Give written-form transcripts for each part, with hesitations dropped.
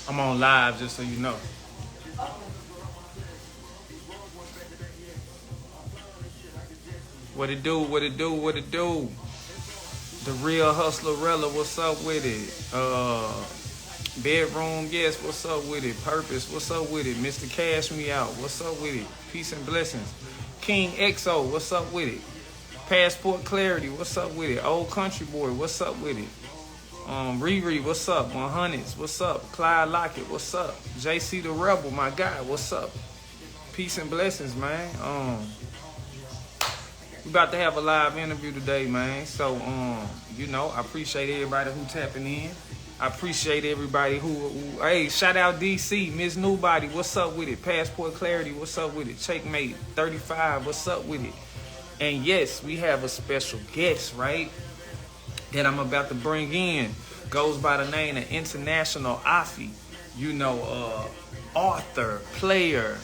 I'm on live, just so you know. What it do? What it do? What it do? The real hustlerella, what's up with it? Bedroom, yes, what's up with it? Purpose, what's up with it? Mr. Cash Me Out, what's up with it? Peace and blessings. King XO, what's up with it? Passport Clarity, what's up with it? Old Country Boy, what's up with it? Riri, what's up? 100s, what's up? Clyde Lockett, what's up? JC the Rebel, my guy, what's up? Peace and blessings, man. We about to have a live interview today, man. So, I appreciate everybody who tapping in. I appreciate everybody who hey, shout out DC, Miss Nobody, what's up with it? Passport Clarity, what's up with it? Checkmate 35, what's up with it? And yes, we have a special guest, right? That I'm about to bring in. Goes by the name of International Afi. Author, player,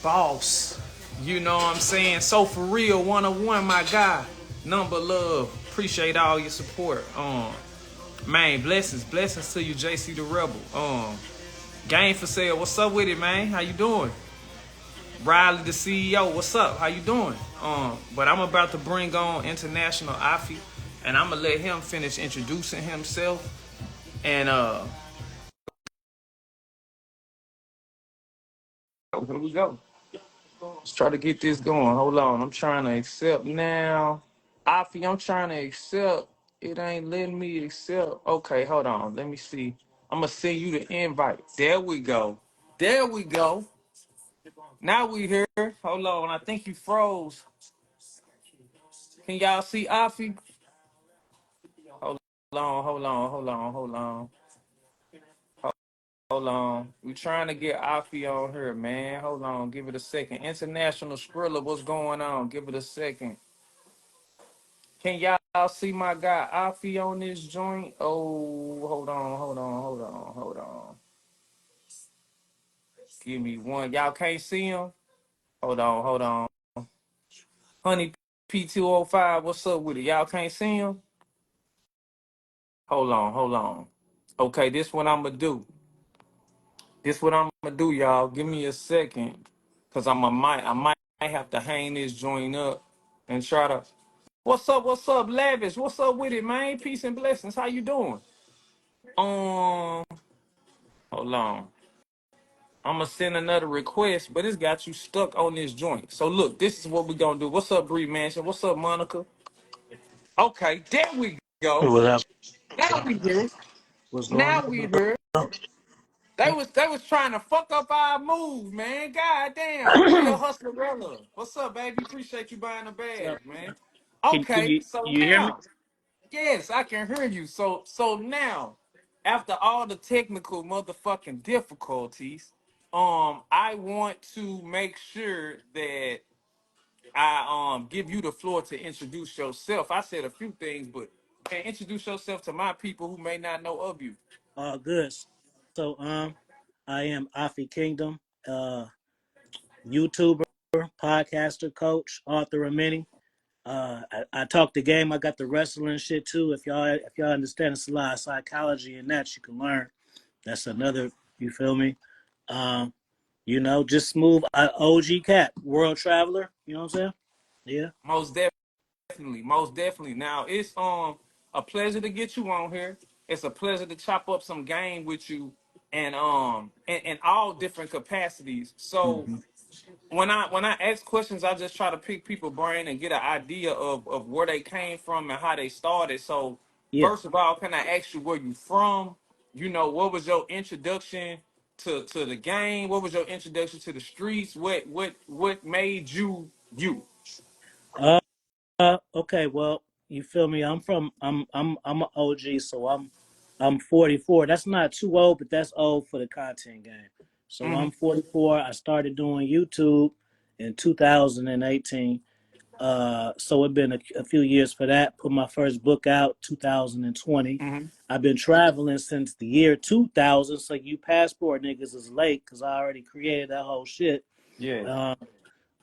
boss. You know what I'm saying? So for real, 101, my guy. Number love. Appreciate all your support. Man, blessings to you, JC the Rebel. Game for sale. What's up with it, man? How you doing? Riley the CEO. What's up? How you doing? But I'm about to bring on International Afi, and I'm gonna let him finish introducing himself. And here we go. Let's try to get this going. Hold on. I'm trying to accept now. Afi, I'm trying to accept. It ain't letting me accept. Okay, hold on. Let me see. I'm going to send you the invite. There we go. There we go. Now we here. Hold on. I think you froze. Can y'all see Afi? Hold on, hold on, hold on, hold on. Hold on. We trying to get Afi on here, man. Hold on. Give it a second. International Skrilla, what's going on? Give it a second. Can y'all see my guy Afi on this joint? Oh, hold on. Give me one. Y'all can't see him? Hold on. Honey P205, what's up with it? Y'all can't see him? Hold on. Okay, this what I'm gonna do. Y'all. Give me a second. Cause I might have to hang this joint up and try to. What's up, Lavish? What's up with it, man? Peace and blessings. How you doing? Um, hold on. I'm gonna send another request, but it's got you stuck on this joint. So look, this is what we gonna do. What's up, Bree Mansion? What's up, Monica? Okay, there we go. What up? Now we here. What's going Now we here. They was trying to fuck up our move, man. God damn. Real on? hustler brother. What's up, baby? Appreciate you buying the So, bag, man. can Okay, you so you hear me? now, yes, I can hear you. So now, after all the technical motherfucking difficulties, I want to make sure that I give you the floor to introduce yourself. I said a few things, but man, introduce yourself to my people who may not know of you. All good. So I am Afi Kingdom, YouTuber, podcaster, coach, author of many. I talk the game. I got the wrestling shit too. If y'all understand, it's a lot of psychology in that you can learn. That's another. You feel me? Um, just smooth. OG cat, world traveler. You know what I'm saying? Yeah. Most definitely. Now it's a pleasure to get you on here. It's a pleasure to chop up some game with you, and in all different capacities. So hmm when I ask questions, I just try to pick people's brain and get an idea of where they came from and how they started. So Yeah. first of all, can I ask you where you from? What was your introduction to the game? What was your introduction to the streets? What made you you? Okay, well, you feel me? I'm an OG, so I'm 44. That's not too old, but that's old for the content game. So Mm-hmm. I'm 44. I started doing YouTube in 2018. So it's been a few years for that. Put my first book out 2020. Mm-hmm. I've been traveling since the year 2000. So you passport niggas is late because I already created that whole shit. Yeah.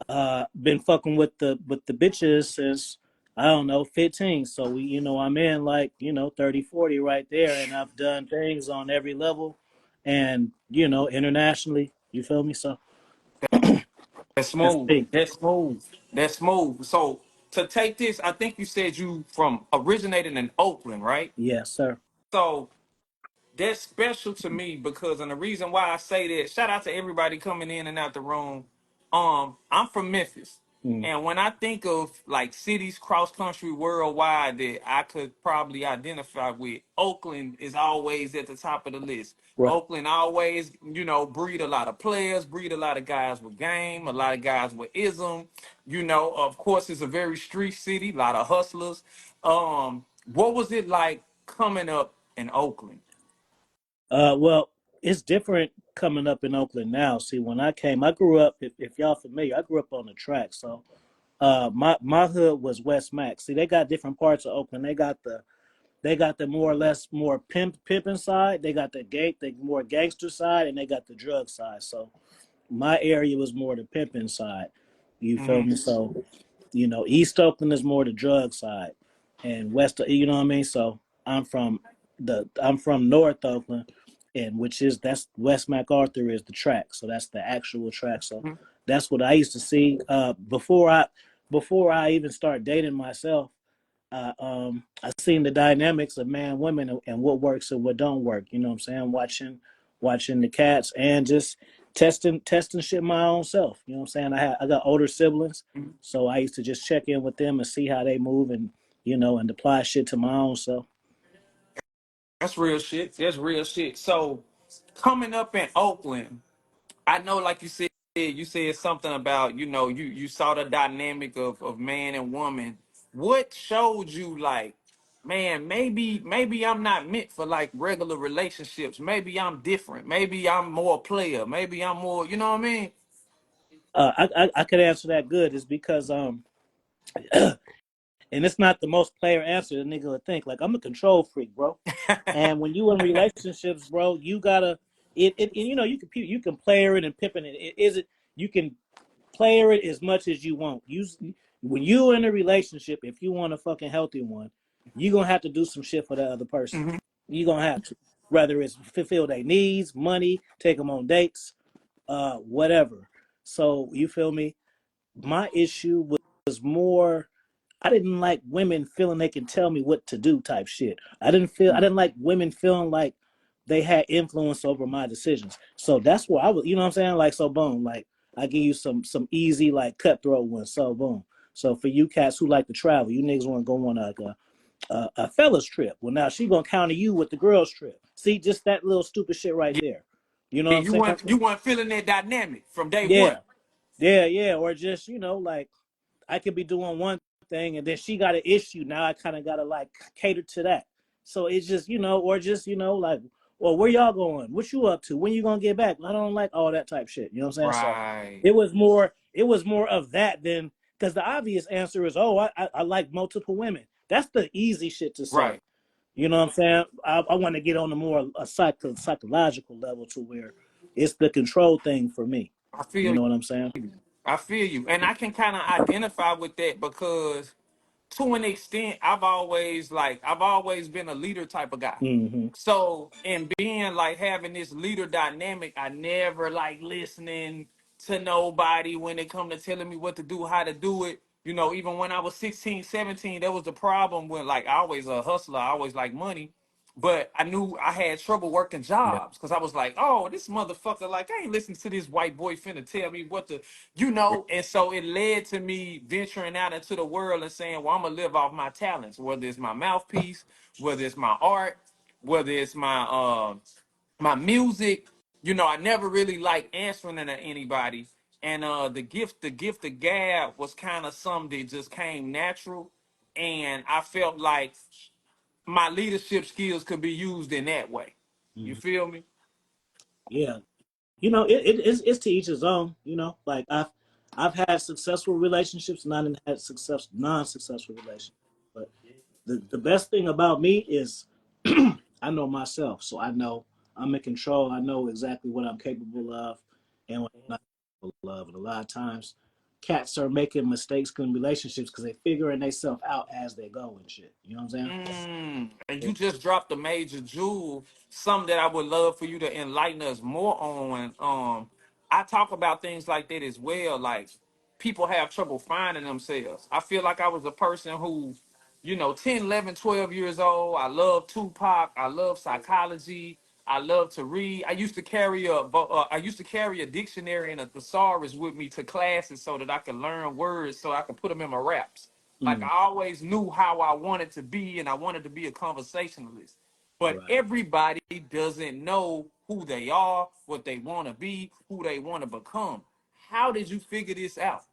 Uh, been fucking with the bitches since I don't know 15. So I'm in like 30, 40 right there, and I've done things on every level and internationally. You feel me? So That's that's smooth. me. That's smooth. That's smooth. So to take this, I think you said you from originated in Oakland, right? Yes, sir. So that's special to me because, and the reason why I say that, shout out to everybody coming in and out the room. I'm from Memphis, Mm, and when I think of like cities cross country worldwide that I could probably identify with, Oakland is always at the top of the list. right. Oakland always, breed a lot of players, breed a lot of guys with game, a lot of guys with ism. Of course, it's a very street city, a lot of hustlers. What was it like coming up in Oakland? Well, it's different coming up in Oakland now. See, when I came, I grew up. If y'all familiar, I grew up on the track. So, my hood was West Mac. See, they got different parts of Oakland. They got the more or less more pimping side. They got the more gangster side, and they got the drug side. So my area was more the pimping side. You feel Hmm. me? So East Oakland is more the drug side, and West. You know what I mean? So I'm from North Oakland, and that's West MacArthur is the track. So that's the actual track. So that's what I used to see before I even start dating myself. I seen the dynamics of man, women, and what works and what don't work. You know what I'm saying? Watching the cats and just testing shit my own self. You know what I'm saying? I got older siblings, so I used to just check in with them and see how they move and and apply shit to my own self. That's real shit. That's real shit. So, coming up in Oakland, I know, like you said something about you saw the dynamic of man and woman. What showed you like, man, maybe I'm not meant for like regular relationships. Maybe I'm different. Maybe I'm more player. Maybe I'm more. You know what I mean? I could answer that good is because and it's not the most player answer the nigga would think. Like I'm a control freak, bro. And when you in relationships, bro, you gotta you can player it and pimping it. It is it you can player it as much as you want. When you in a relationship, if you want a fucking healthy one, you gonna have to do some shit for the other person. Hmm. You gonna have to, whether it's fulfill their needs, money, take them on dates, whatever. So you feel me? My issue was more I didn't like women feeling they can tell me what to do type shit. I didn't like women feeling like they had influence over my decisions. So that's where I was, you know what I'm saying? Like so boom, like I give you some easy like cutthroat ones. So boom. So for you cats who like to travel, you niggas want to go on like a fella's trip. Well now she gonna counter you with the girls trip. See, just that little stupid shit right Yeah, there. You know what I'm saying? you weren't feeling that dynamic from day one. Yeah, yeah. Or just, like I could be doing one thing and then she got an issue. Now I kind of got to like cater to that. So it's just, or just, like, well, where y'all going? What you up to? When you gonna get back? I don't like all that type shit. You know what I'm saying? So Right. it was more of that than because the obvious answer is, oh, I like multiple women. That's the easy shit to say. Right. You know what I'm saying? I want to get on a more psychological level to where it's the control thing for me. I You feel know what I'm saying? you. I feel you, and I can kind of identify with that because to an extent, I've always been a leader type of guy. Hmm. So in being like having this leader dynamic, I never like listening to nobody when it come to telling me what to do, how to do it. Even when I was 16, 17, that was the problem when like I always a hustler, I always like money. But I knew I had trouble working Yeah. jobs because I was like, oh, this motherfucker, like, I ain't listening to this white boy finna tell me what to, and so it led to me venturing out into the world and saying, well, I'm gonna live off my talents, whether it's my mouthpiece, whether it's my art, whether it's my music. I never really liked answering to anybody. And the gift of gab was kind of something that just came natural. And I felt like my leadership skills could be used in that way. You Mhm. feel me? Yeah. It's to each his own. Like I've had successful relationships and I didn't have non-successful relationships. But the best thing about me is I know myself, so I know I'm in control. I know exactly what I'm capable of and what I'm not capable of. And a lot of times, cats are making mistakes in relationships because they figuring themselves out as they go and shit. You know what I'm And saying? you just dropped a major jewel, something that I would love for you to enlighten us more on. I talk about things like that as well. Like people have trouble finding themselves. I feel like I was a person who, 10, 11, 12 years old. I love Tupac. I love psychology. I love to read. I used to carry a dictionary and a thesaurus with me to classes so that I could learn words so I could put them in my raps. Like I Mm, always knew how I wanted to be, and I wanted to be a conversationalist. But right. everybody doesn't know who they are, what they want to be, who they want to become. How did you figure this out?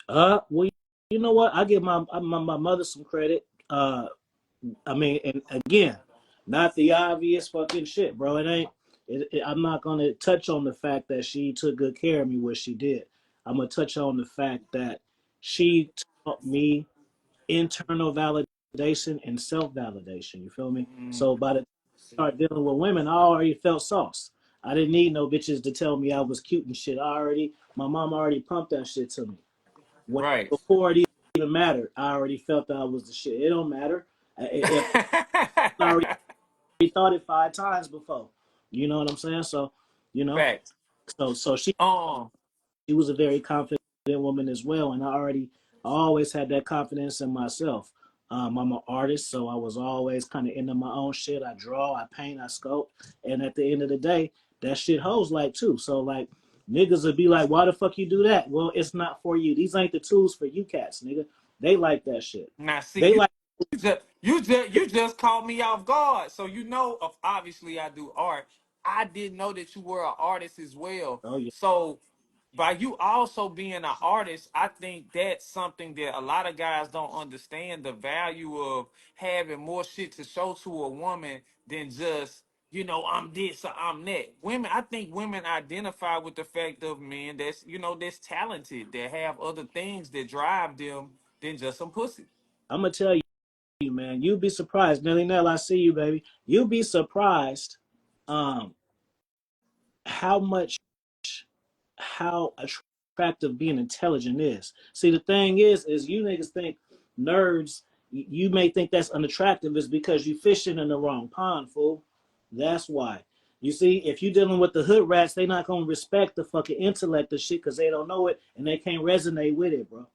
Well, you know what? I give my mother some credit. I mean, and again, not the obvious fucking shit, bro. It ain't. I'm not gonna touch on the fact that she took good care of me, what she did. I'm gonna touch on the fact that she taught me internal validation and self validation. You feel me? Mm, So by the time I started dealing with women, I already felt sauce. I didn't need no bitches to tell me I was cute and shit. My mom already pumped that shit to me. When, right. before it even mattered, I already felt that I was the shit. It don't matter if I already thought it 5 times before. You know what I'm saying? So, you know, Facts. so Um, she was a very confident woman as well, and I always had that confidence in myself. I'm an artist, so I was always kind of into my own shit. I draw, I paint, I sculpt, and at the end of the day, that shit hoes like too. So like niggas would be like, "Why the fuck you do that?" Well, it's not for you. These ain't the tools for you cats, nigga. They like that shit. Now, see, They like, you just caught me off guard. So obviously I do art. I didn't know that you were an artist as well. oh yeah, So by you also being an artist, I think that's something that a lot of guys don't understand the value of having more shit to show to a woman than just, I'm this or I'm that. I think women identify with the fact of men that's talented, that have other things that drive them than just some pussy. I'm gonna tell you, man. You'd be surprised, Nelly Nell. I see you, baby. You'd be surprised, um, how much how attractive being intelligent is. See, the thing is you niggas think nerds. You may think that's unattractive is because you fishing in the wrong pond, fool. That's why. You see, if you dealing with the hood rats, they not gonna respect the fucking intellect of shit because they don't know it and they can't resonate with it, bro.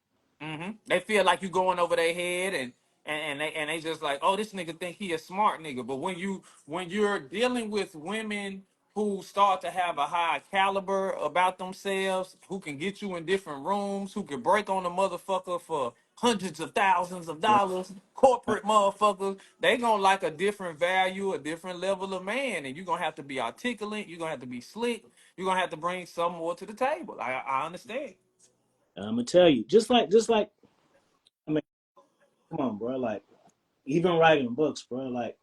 They feel like you going over their head and they just like, oh, this nigga think he a smart nigga. But when you're dealing with women who start to have a high caliber about themselves, who can get you in different rooms, who can break on a motherfucker for hundreds of thousands of Right. dollars, corporate motherfuckers, they gonna like a different value, a different level of man, and you're gonna have to be articulate, you're gonna have to be slick, you're gonna have to bring some more to the table. I understand. And I'm gonna tell you, just like I mean, come on, bro. Like even writing books, bro. Like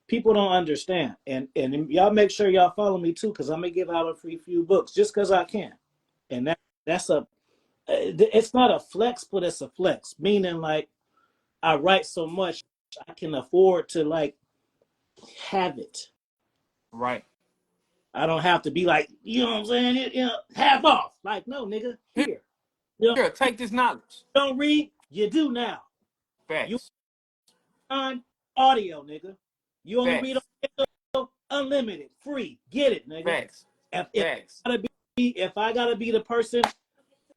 people don't understand. And y'all make sure y'all follow me too, because I'm gonna give out a free few books just because I can. And that's a it's not a flex, but it's a flex. Meaning like I write so much I can afford to like have it. Right. I don't have to be like, you know what I'm saying? Half off. Like, no, nigga, here. You Here, take this knowledge. don't read, you do now. You Facts. on audio, nigga. You only read Facts. on unlimited, free. Get it, nigga. Facts. If Facts. I gotta be the person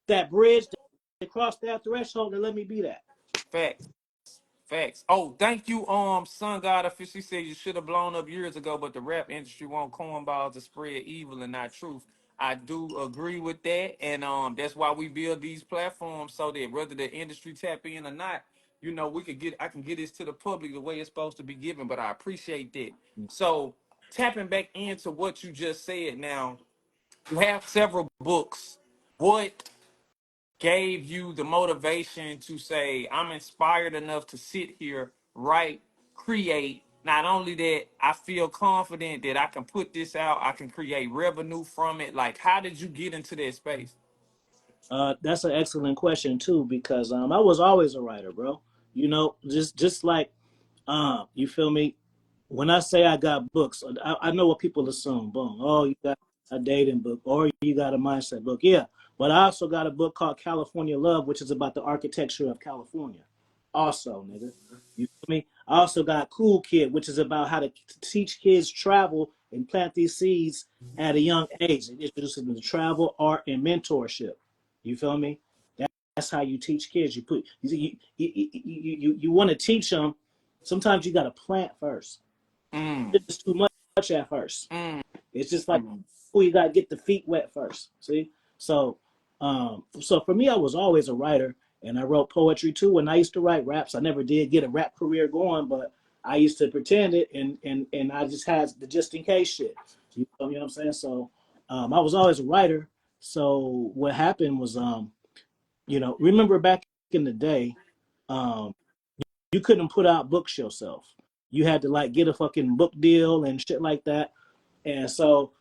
that bridge to cross that threshold, then let me be that. Facts. Facts. Oh, thank you, Sun God officially said you should have blown up years ago, but the rap industry want cornballs to spread evil and not truth. I do agree with that, and that's why we build these platforms so that whether the industry tap in or not, I can get this to the public the way it's supposed to be given. But I appreciate that. So tapping back into what you just said, now you have several books. What gave you the motivation to say, I'm inspired enough to sit here, write, create? Not only that, I feel confident that I can put this out, I can create revenue from it. Like, how did you get into that space? That's an excellent question too, because I was always a writer, bro. You know, just like you feel me? When I say I got books, I know what people assume. Boom. Oh, you got a dating book or you got a mindset book. Yeah. But I also got a book called California Love, which is about the architecture of California. Also, nigga. You feel me? I also got Cool Kid, which is about how to teach kids travel and plant these seeds at a young age. It introduces them to travel, art, and mentorship. You feel me? That's how you teach kids. You put you want to teach them. Sometimes you got to plant first. Mm. It's too much at first. Mm. It's just like, Mm. oh, you gotta get the feet wet first. See, so for me, I was always a writer, and I wrote poetry too. And I used to write raps. I never did get a rap career going, but I used to pretend it, and I just had the just in case shit. You know what I'm saying? So I was always a writer. So what happened was, remember back in the day, um, you couldn't put out books yourself. You had to like get a fucking book deal and shit like that. And so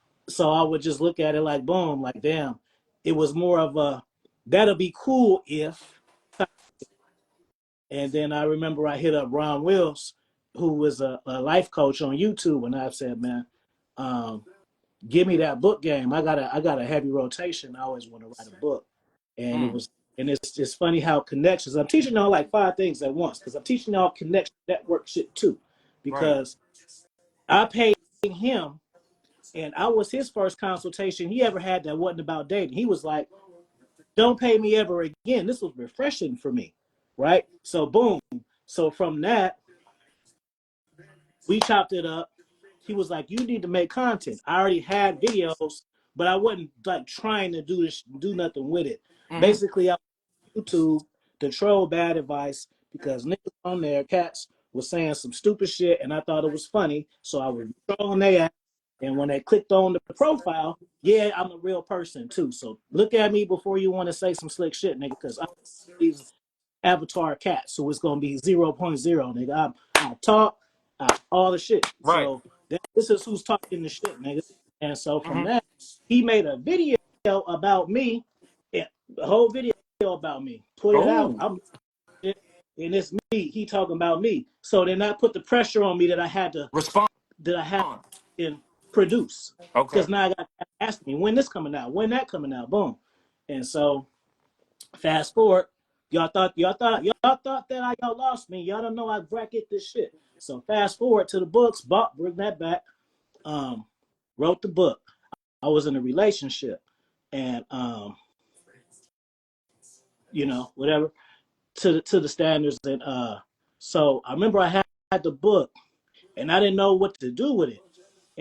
I would just look at it like boom, like damn. It was more of a that'll be cool if. And then I remember I hit up Ron Wills, who was a life coach on YouTube, and I said, man, um, give me that book game. I got a heavy rotation. I always want to write a book. And it Mm. was and it's funny how connections. I'm teaching y'all like five things at once because I'm teaching y'all connection network shit too. Right. Because I paid him and I was his first consultation he ever had that wasn't about dating. He was like, don't pay me ever again. This was refreshing for me. Right? So boom. So from that, we chopped it up. He was like, you need to make content. I already had videos, but I wasn't like trying to do nothing with it. Mm-hmm. Basically, I went to YouTube to troll bad advice because niggas on there, cats, was saying some stupid shit, and I thought it was funny. So I was trolling their ass. And when they clicked on the profile, yeah, I'm a real person too. So look at me before you want to say some slick shit, nigga, because I'm these avatar cat. So it's gonna be 0.0, nigga. I talk, all the shit. Right. So this is who's talking the shit, nigga. And so from Mm-hmm. that, he made a video about me, yeah, the whole video about me. Put it out. Oh, And it's me. He talking about me. So then that put the pressure on me that I had to respond. and produce. Okay. Because now I got to ask me when this coming out, when that coming out, boom. And so fast forward, y'all thought that y'all lost me. Y'all don't know I bracket this shit. So fast forward to the books, bring that back. Um, wrote the book. I was in a relationship, and whatever to the standards. And so I remember I had the book, and I didn't know what to do with it,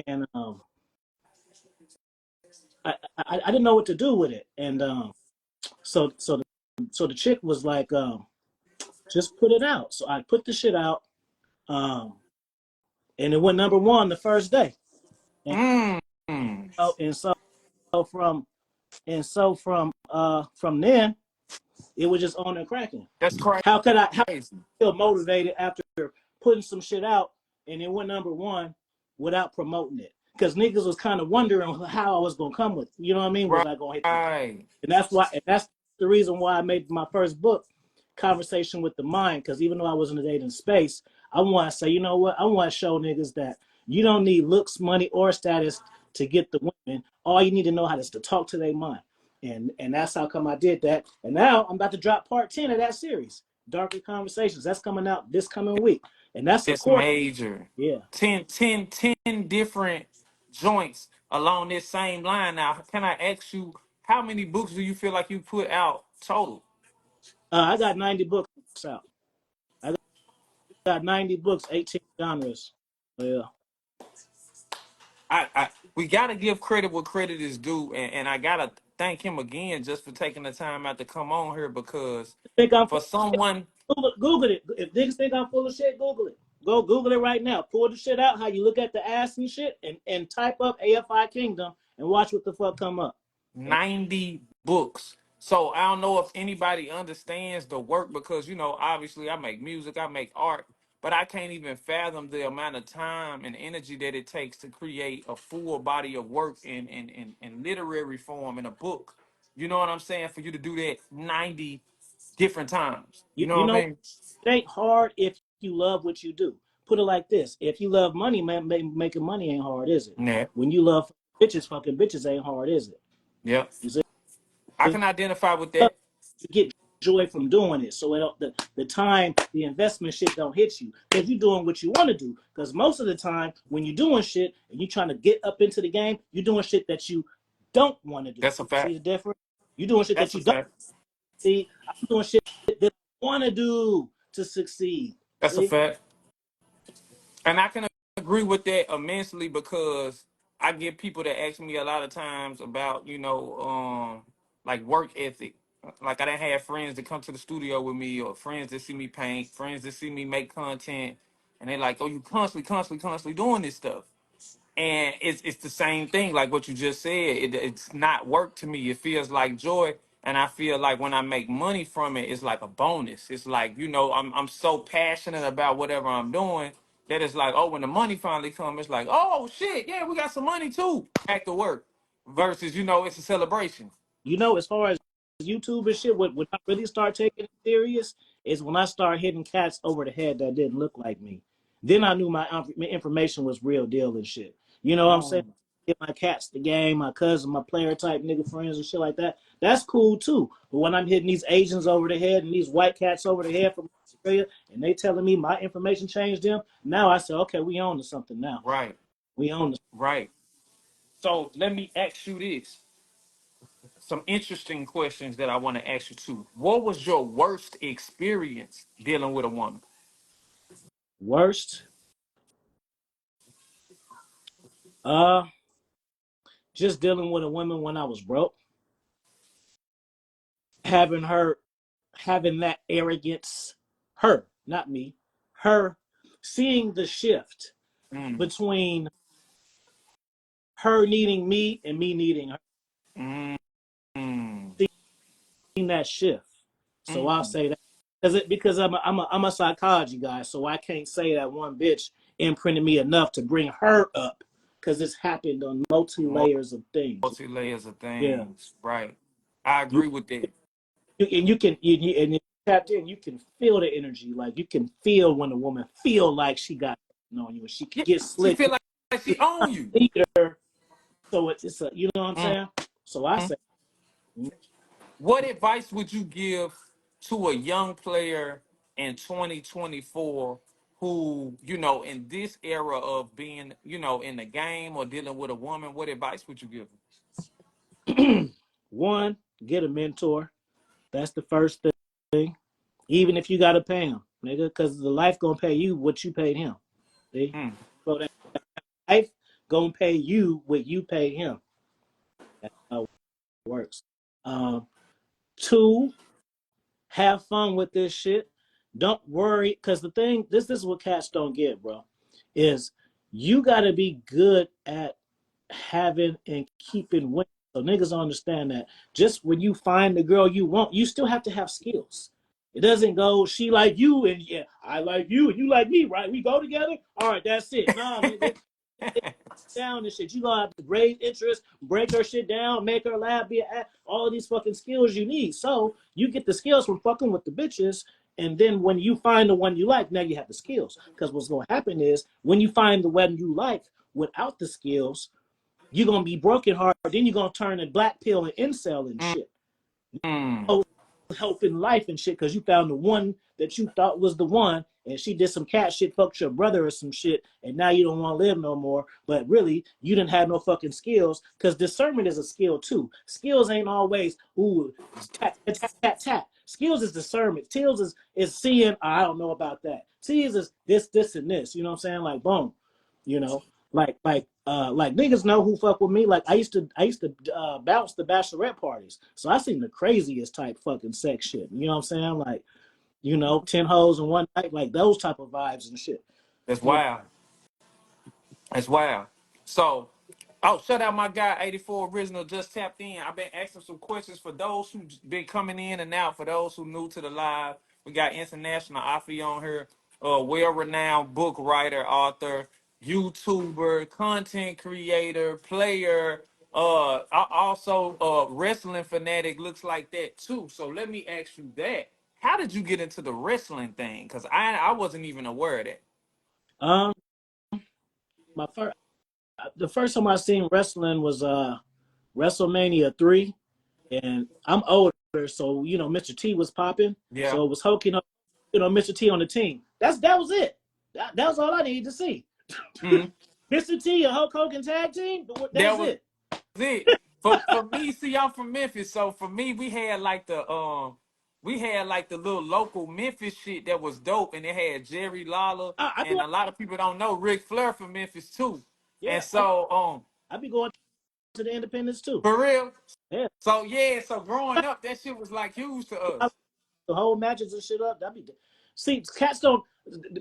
and I didn't know what to do with it, and so the chick was like, just put it out. So I put the shit out, um, and it went number one the first day. And Mm. and so from from then it was just on and cracking. That's How could I crazy. feel motivated after putting some shit out and it went number one without promoting it? Because niggas was kind of wondering how I was gonna come with it. You know what I mean? Was I gonna hit the Right. and that's the reason why I made my first book, Conversation with the Mind, because even though I was in the dating space, I want to say, you know what? I want to show niggas that you don't need looks, money, or status to get the women. All you need to know how is to talk to their mind. And that's how come I did that. And now I'm about to drop part 10 of that series, Darker Conversations. That's coming out this coming week. And that's a It's course. major. Yeah. 10 different joints along this same line. Now, can I ask you, how many books do you feel like you put out total? I got 90 books out. I got 90 books, 18 genres. Yeah. We gotta give credit what credit is due, and I gotta thank him again just for taking the time out to come on here because Think I'm for full of shit? someone Google it. If niggas think I'm full of shit, Google it. Go Google it right now. Pull the shit out, how you look at the ass and shit, and type up AFI Kingdom and watch what the fuck come up. 90 books. So I don't know if anybody understands the work because obviously I make music, I make art, but I can't even fathom the amount of time and energy that it takes to create a full body of work in literary form in a book. You know what I'm saying? For you to do that 90 different times. You You, know you what I know, mean? it ain't hard if you love what you do. Put it like this: if you love money, man, making money ain't hard, is it? Yeah. When you love bitches, fucking bitches ain't hard, is it? Yep. You see? I can identify with that. You get joy from doing it. So the time, the investment shit don't hit you because you're doing what you want to do. Because most of the time, when you're doing shit and you're trying to get up into the game, you're doing shit that you don't want to do. That's a See fact. the difference? You're doing shit that That's a you don't fact. see. I'm doing shit that I want to do to succeed. That's a See? fact. And I can agree with that immensely because I get people that ask me a lot of times about, like work ethic. Like I done had friends that come to the studio with me or friends that see me paint, friends that see me make content, and they're like, oh, you constantly doing this stuff. And it's the same thing, like what you just said. It's not work to me. It feels like joy, and I feel like when I make money from it, it's like a bonus. It's like I'm so passionate about whatever I'm doing that it's like, oh, when the money finally comes, it's like, oh shit, yeah, we got some money too. Back to work, versus it's a celebration. As far as YouTube and shit, when I really start taking it serious is when I start hitting cats over the head that didn't look like me. Then I knew my information was real deal and shit. You know what I'm saying? Mm. Get my cats the game, my cousin, my player type nigga friends and shit like that. That's cool too. But when I'm hitting these Asians over the head and these white cats over the head from Australia and they telling me my information changed them, now I say, okay, we on to something now. Right, We on to right. So let me ask you this. Some interesting questions that I want to ask you too. What was your worst experience dealing with a woman? worst. Uh just dealing with a woman when I was broke, having her having that arrogance, her, not me, her seeing the shift Mm, between her needing me and me needing her, mm, mm, seeing that shift. So I'll mm. say that because I'm a psychology guy, so I can't say that one bitch imprinted me enough to bring her up because it's happened on multi layers of things. Multi layers of Yeah, things. Right. I you, agree with that. and you can and if you tapped in, you can feel the energy. Like you can feel when a woman feel like she got on you, and she can Yeah. get She slick. feel like she own you. Leader, so it's a you know what I'm Mm. saying. So I say, What advice would you give to a young player in 2024 who, in this era of being, in the game or dealing with a woman, what advice would you give one, get a mentor. That's the first thing. Even if you gotta pay him, nigga, because the life gonna pay you what you paid him. See, them? so that life gonna pay you what you paid him. That's how it works. Two, have fun with this shit. Don't worry, because this is what cats don't get, bro, is you gotta be good at having and keeping women. So niggas understand that. Just when you find the girl you want, you still have to have skills. It doesn't go, she like you and yeah, I like you and you like me, right? We go together. All right, that's it. Nah, nigga, down and shit. You gonna have to raise interest, break her shit down, make her laugh, all of these fucking skills you need. So you get the skills from fucking with the bitches, and then when you find the one you like, now you have the skills. Because what's gonna happen is when you find the one you like without the skills, you're gonna be broken hard. Then you're gonna turn a black pill and incel and shit. Mm. So help in life and shit because you found the one that you thought was the one and she did some cat shit, fucked your brother or some shit, and now you don't want to live no more. But really, you didn't have no fucking skills because discernment is a skill too. Skills ain't always ooh tat tat tat tat tat. Skills is discernment. Skills is seeing. I don't know about that. Skills is this and this. You know what I'm saying? Like boom, you know, like niggas know who fuck with me. Like I used to bounce the bachelorette parties, so I seen the craziest type fucking sex shit. You know what I'm saying? Like 10 hoes in one night, like those type of vibes and shit. That's Yeah. wild. That's wild. So, shout out my guy 84 Original just tapped in. I've been asking some questions for those who been coming in and out. For those who new to the live, we got international Afi on here, well-renowned book writer, author, YouTuber, content creator, player, also wrestling fanatic. Looks like that too. So let me ask you that. How did you get into the wrestling thing? Because I wasn't even aware of that. Um, my first the first time I seen wrestling was WrestleMania 3. and I'm older, so Mr. T was popping, Yeah. so it was Hulk, Mr. T on the team. That was it. That was all I needed to see. Mm-hmm. Mr. T and Hulk Hogan tag team. That That's was it. it. For me, see, I'm from Memphis, so for me, we had like the little local Memphis shit that was dope, and it had Jerry Lawler, I be and a lot of people don't know Ric Flair from Memphis too, and yeah. so I be going to the Independence too. for real. Yeah, So yeah, so growing up, that shit was like huge to us. the whole matches and shit up. That be see cats don't.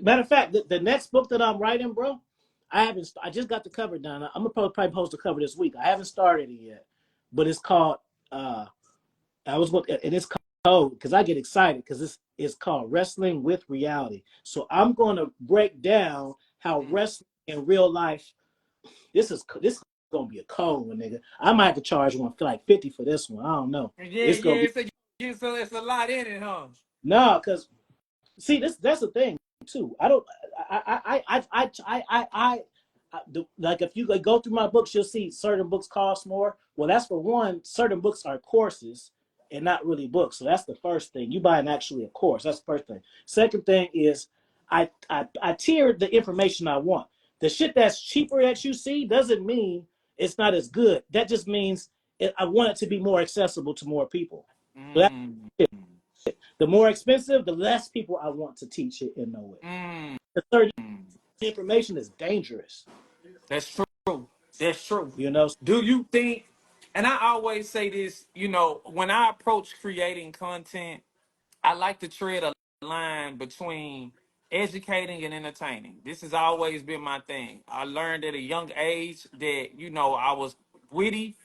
Matter of fact, the next book that I'm writing, bro, I haven't. I just got the cover done. I'm gonna probably post the cover this week. I haven't started it yet, but it's called. I was going, and it's called because I get excited because it's called Wrestling with Reality. So I'm going to break down how Mm. wrestling in real life. This is gonna be a cold one, nigga. I might have to charge one for like 50 for this one. I don't know. Yeah, It's gonna yeah, be it's a lot in it, huh? no, because see, that's the thing too. I don't. Like if you go through my books, you'll see certain books cost more. Well, that's for one. Certain books are courses and not really books. So that's the first thing. You buying actually a course. That's the first thing. Second thing is I tiered the information I want. The shit that's cheaper that you see doesn't mean it's not as good. That just means I want it to be more accessible to more people. So that's Mm. it. The more expensive, the less people I want to teach it and know it. Mm. The certain information is dangerous. That's true. That's true. You know, Do you think, and I always say this, when I approach creating content, I like to tread a line between educating and entertaining. This has always been my thing. I learned at a young age that, I was witty,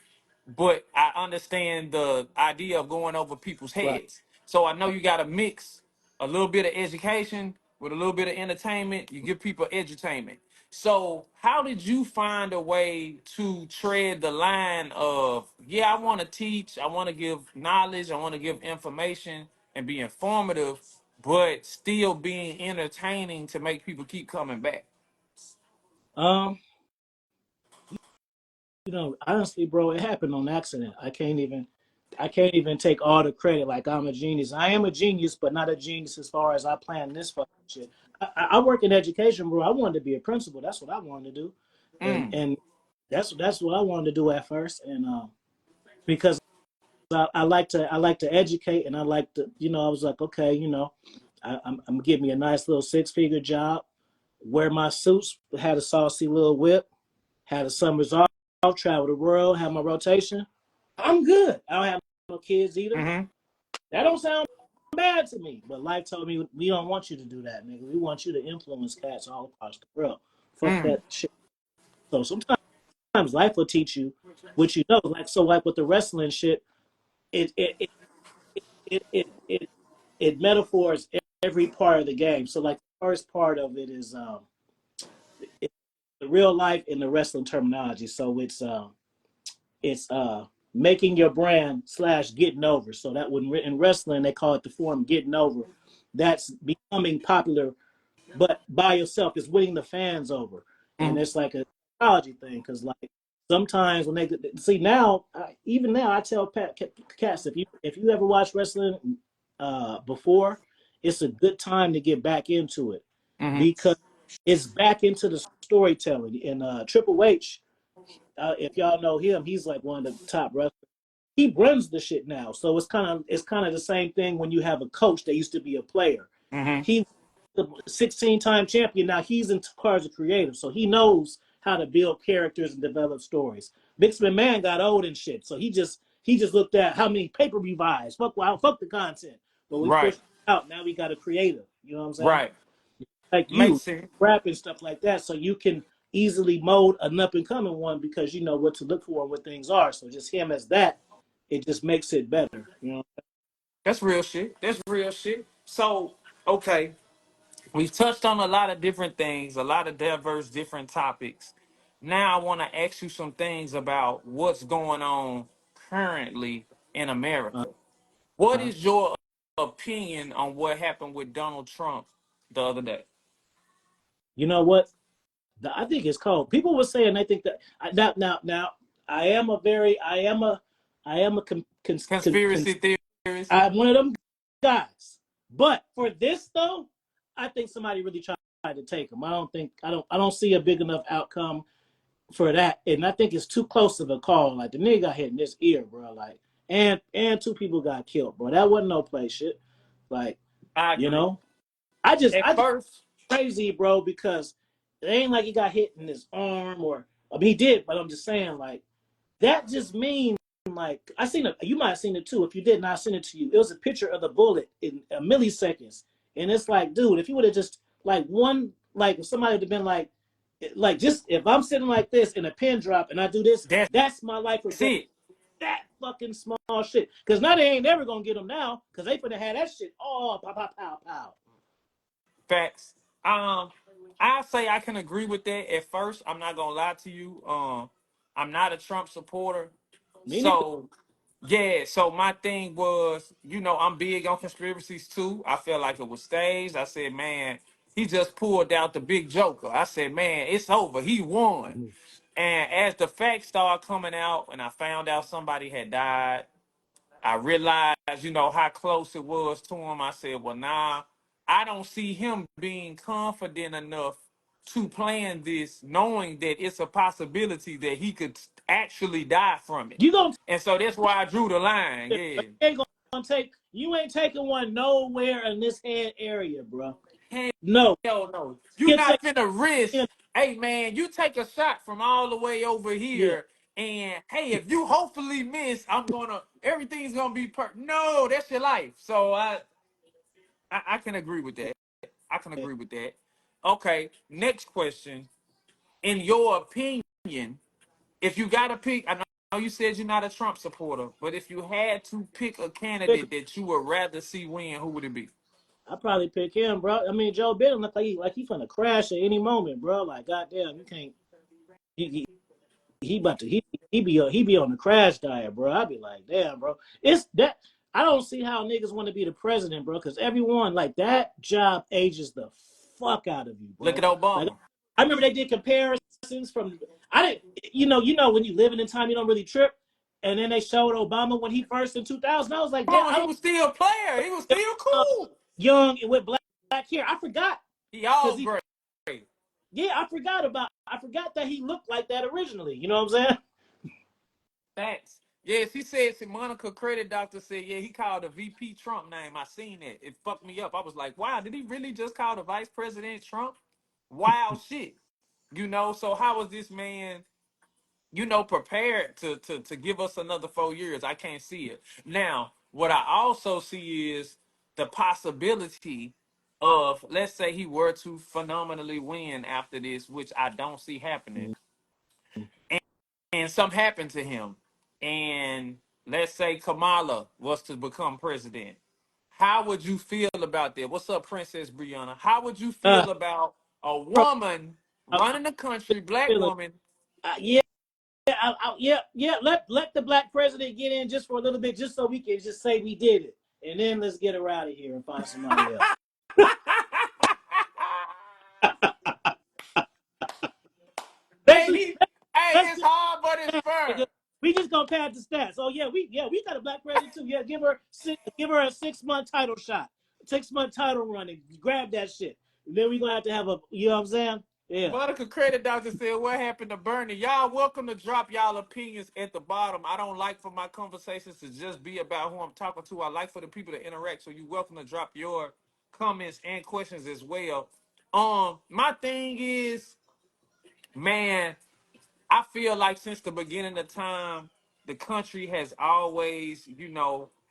but I understand the idea of going over people's right? heads. So I know you got to mix a little bit of education with a little bit of entertainment. You give people edutainment. So how did you find a way to tread the line of, yeah, I want to teach, I want to give knowledge, I want to give information and be informative, but still being entertaining to make people keep coming back? Um, honestly, bro, it happened on accident. I can't even take all the credit like I'm a genius. I am a genius, but not a genius as far as I plan this fucking shit. I work in education, bro. I wanted to be a principal. That's what I wanted to do, and Mm, and that's what I wanted to do at first, and because I like to educate, and I like to, I was like, okay, I'm gonna give me a nice little 6-figure job, wear my suits, had a saucy little whip, had a summers off, travel the world, have my rotation. I'm good. I don't have no kids either. mm-hmm, That don't sound bad to me. But life told me we don't want you to do that, nigga. We want you to influence cats all across the world. Fuck mm, that shit. So sometimes life will teach you what you know. Like with the wrestling shit, it it it it it, it, it metaphors every part of the game. So like the first part of it is it, the real life and the wrestling terminology. So it's making your brand slash getting over. So that when in wrestling they call it the form getting over. That's becoming popular, but by yourself is winning the fans over, and mm, it's like a psychology thing because like sometimes when they see now, even now I tell cats if you ever watch wrestling before, it's a good time to get back into it mm-hmm, because it's back into the storytelling. And Triple H, if y'all know him, he's like one of the top wrestlers. He runs the shit now, so it's kind of the same thing when you have a coach that used to be a player. mm-hmm. He the 16-time champion. Now he's in charge of creative, so he knows how to build characters and develop stories. Vince McMahon got old and shit, so he just looked at how many pay-per-view buys. Fuck the content, but we Right, pushed it out. Now we got a creative. You know what I'm saying? right. Like Makes you sense. rap and stuff like that, so you can easily mold an up and coming one because you know what to look for and what things are. So just him as that, it just makes it better. You know. That's real shit. That's real shit. So, okay, we've touched on a lot of different things, a lot of diverse different topics. Now I want to ask you some things about what's going on currently in Uh, America. What uh, is your opinion on what happened with Donald Trump the other day? you know what? I think it's cold. People were saying they think that now. I am a I am a Conspiracy theorist. I'm one of them guys. But for this though, I think somebody really tried to take him. I don't see a big enough outcome for that. And I think it's too close of a call. Like the nigga got hit in his ear, bro. Like and two people got killed, bro. That wasn't no play shit. Like, I you agree. know, I just At first, crazy, bro, because it ain't like he got hit in his arm or I mean he did, but I'm just saying like that just means like I seen it. You might have seen it too. If you didn't, I sent it to you. It was a picture of the bullet in milliseconds, and it's like, dude, if you would have just like one, like if somebody would have been like just if I'm sitting like this in a pin drop and I do this, that's that's my life or death. it. That fucking small shit. Because now they ain't never gonna get them now. Because they finna have that shit all pow pow pow pow. Facts. I say I can agree with that at first. I'm not gonna lie to you. I'm not a Trump supporter. Me neither. So yeah, so my thing was, I'm big on conspiracies too. I felt like it was staged. I said, man, he just pulled out the big joker. I said, man, it's over. He won. And as the facts started coming out and I found out somebody had died, I realized, how close it was to him. I said, well, nah, I don't see him being confident enough to plan this, knowing that it's a possibility that he could actually die from it. You gonna And so that's why I drew the line. take Yeah. it. You ain't gonna take. You ain't taking one nowhere in this head area, bro. No, Hell no. You you take not finna risk, him. hey man, you take a shot from all the way over Yeah, here, and hey, if you hopefully miss, everything's gonna be No, that's your life. So I can agree with that. I can agree with that. Okay, next question. In your opinion, if you gotta pick, I know you said you're not a Trump supporter, but if you had to pick a candidate that you would rather see win, who would it be? I probably pick him, bro. I mean, Joe Biden look like he finna crash at any moment, bro. Like, goddamn, you can't. He about to he be on the crash diet, bro. I'd be like, damn, bro. It's that I don't see how niggas want to be the president, bro, because everyone like that job ages the fuck out of you, Look at bro. Like Obama. I remember they did comparisons from I didn't when you living in time you don't really trip. And then they showed Obama when he first in 2000. I was like, Come damn, on, I he don't was still a player. He was still cool. young and with black hair. I forgot He because all he great. yeah, I forgot that he looked like that originally. You know what I'm saying? Thanks. Yes, he said, Monica Credit Doctor said, yeah, he called the VP Trump name. I seen it. It fucked me up. I was like, wow, did he really just call the Vice President Trump? Wild shit. So how was this man, prepared to give us another 4 years? I can't see it. Now, what I also see is the possibility of, let's say he were to phenomenally win after this, which I don't see happening. And something happened to him, and let's say Kamala was to become president, how would you feel about that? What's up, Princess Brianna? How would you Uh, feel about a woman running the country, black woman? yeah, yeah. Let the black president get in just for a little bit, just so we can just say we did it, and then let's get her out of here and find somebody else. hey, Let's it's hard, but it's fair. we just gonna pad the stats. Oh we got a black president too. Yeah, give her a 6-month title shot, 6-month title run, and grab that shit. And then we gonna have a you know what I'm saying? Yeah. Monica Credit Doctor said, what happened to Bernie? Y'all welcome to drop y'all opinions at the bottom. I don't like for my conversations to just be about who I'm talking to. I like for the people to interact. So you're welcome to drop your comments and questions as well. My thing is, man, I feel like since the beginning of time, the country has always,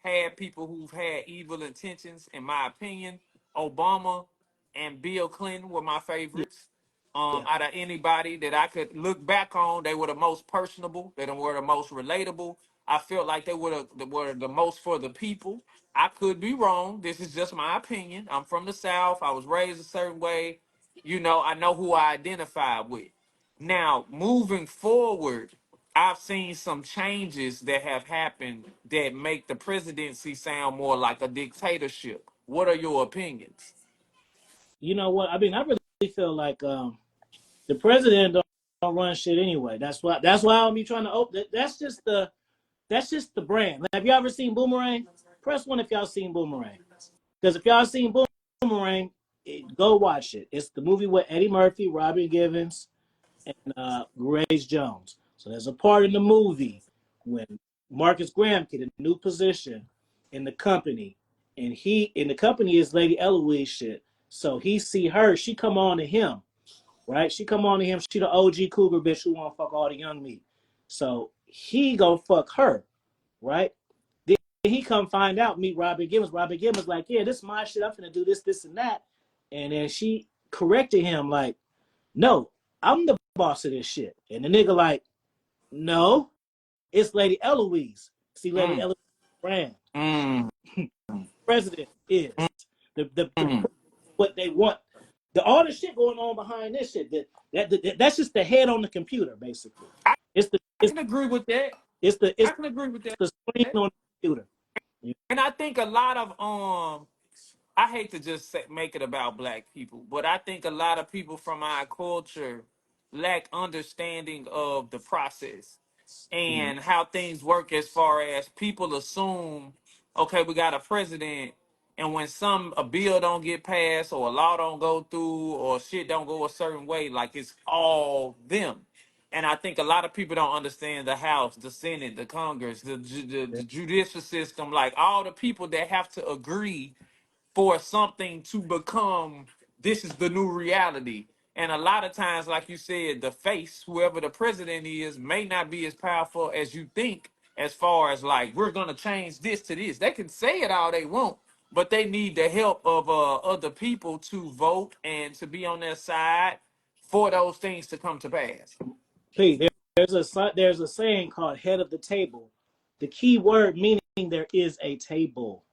had people who've had evil intentions. In my opinion, Obama and Bill Clinton were my Yeah. favorites. Yeah. Out of anybody that I could look back on, they were the most personable. They were the most relatable. I felt like they were the most for the people. I could be wrong. This is just my opinion. I'm from the South. I was raised a certain way. I know who I identify with. Now, moving forward, I've seen some changes that have happened that make the presidency sound more like a dictatorship. What are your opinions? You know what? I mean, I really feel like the president don't run shit anyway. That's why I don't be trying to open. That's just the That's just the brand. Have you ever seen Boomerang? Press one if y'all seen Boomerang. Because if y'all seen Boomerang, go watch it. It's the movie with Eddie Murphy, Robin Givens, and Grace Jones. So there's a part in the movie when Marcus Graham get a new position in the company, and he in the company is Lady Eloise shit. So he see her, she come on to him, right? She come on to him. She the OG cougar bitch who want to fuck all the young meat. So he go fuck her, right? Then he come find out, meet Robin Gibbons. Robin Gibbons like, yeah, this is my shit. I'm finna do this, this, and that. And then she corrected him like, no, I'm the boss of this shit. And the nigga like, no, it's Lady Eloise. See, Lady Eloise brand. Mm. President is the what they want. All the shit going on behind this shit. That's just the head on the computer, basically. I It's the can agree with that. it's I can agree with that. the screen on the computer. And I think a lot of I hate to just make it about black people, but I think a lot of people from our culture lack understanding of the process Mm-hmm. and how things work as far as people assume, okay, we got a president, and when a bill don't get passed or a law don't go through or shit don't go a certain way, like it's all them. And I think a lot of people don't understand the House, the Senate, the Congress, the judicial system, like all the people that have to agree for something to become this is the new reality. And a lot of times, like you said, the face, whoever the president is, may not be as powerful as you think, as far as like, we're going to change this to this. They can say it all they want, but they need the help of other people to vote and to be on their side for those things to come to pass. Hey, there's a saying called head of the table. The key word meaning there is a table.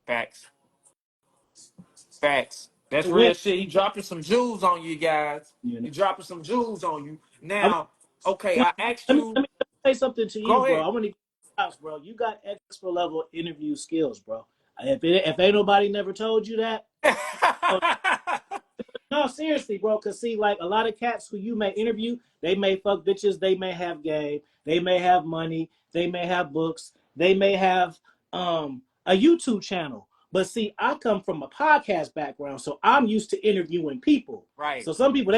Facts. Facts. That's To real win, shit. He dropping some jewels on you guys. you know. He dropping some jewels on you. I'm, Now, okay, let I asked me, you. let me say something to you, Go bro. ahead. I want to house, bro. You got extra level interview skills, bro. If ain't nobody never told you that, no, seriously, bro. Cause see, like a lot of cats who you may interview, they may fuck bitches, they may have game, they may have money, they may have books, they may have a YouTube channel. But see, I come from a podcast background, so I'm used to interviewing people. Right. So some people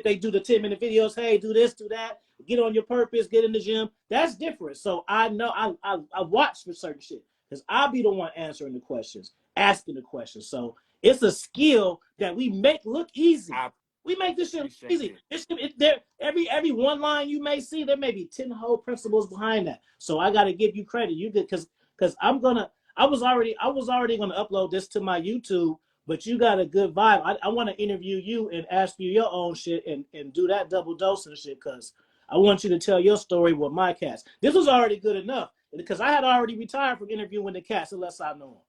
they do the 10-minute videos, hey, do this, do that, get on your purpose, get in the gym. That's different. So I know I watch for certain shit because I'll be the one answering the questions, asking the questions. So it's a skill that we make look easy. I We make this shit look appreciate easy. that. Every one line you may see, there may be 10 whole principles behind that. So I got to give you credit. You did because I was already gonna upload this to my YouTube, but you got a good vibe. I want to interview you and ask you your own shit and do that double dose and shit because I want you to tell your story with my cats. This was already good enough because I had already retired from interviewing the cats unless I know them.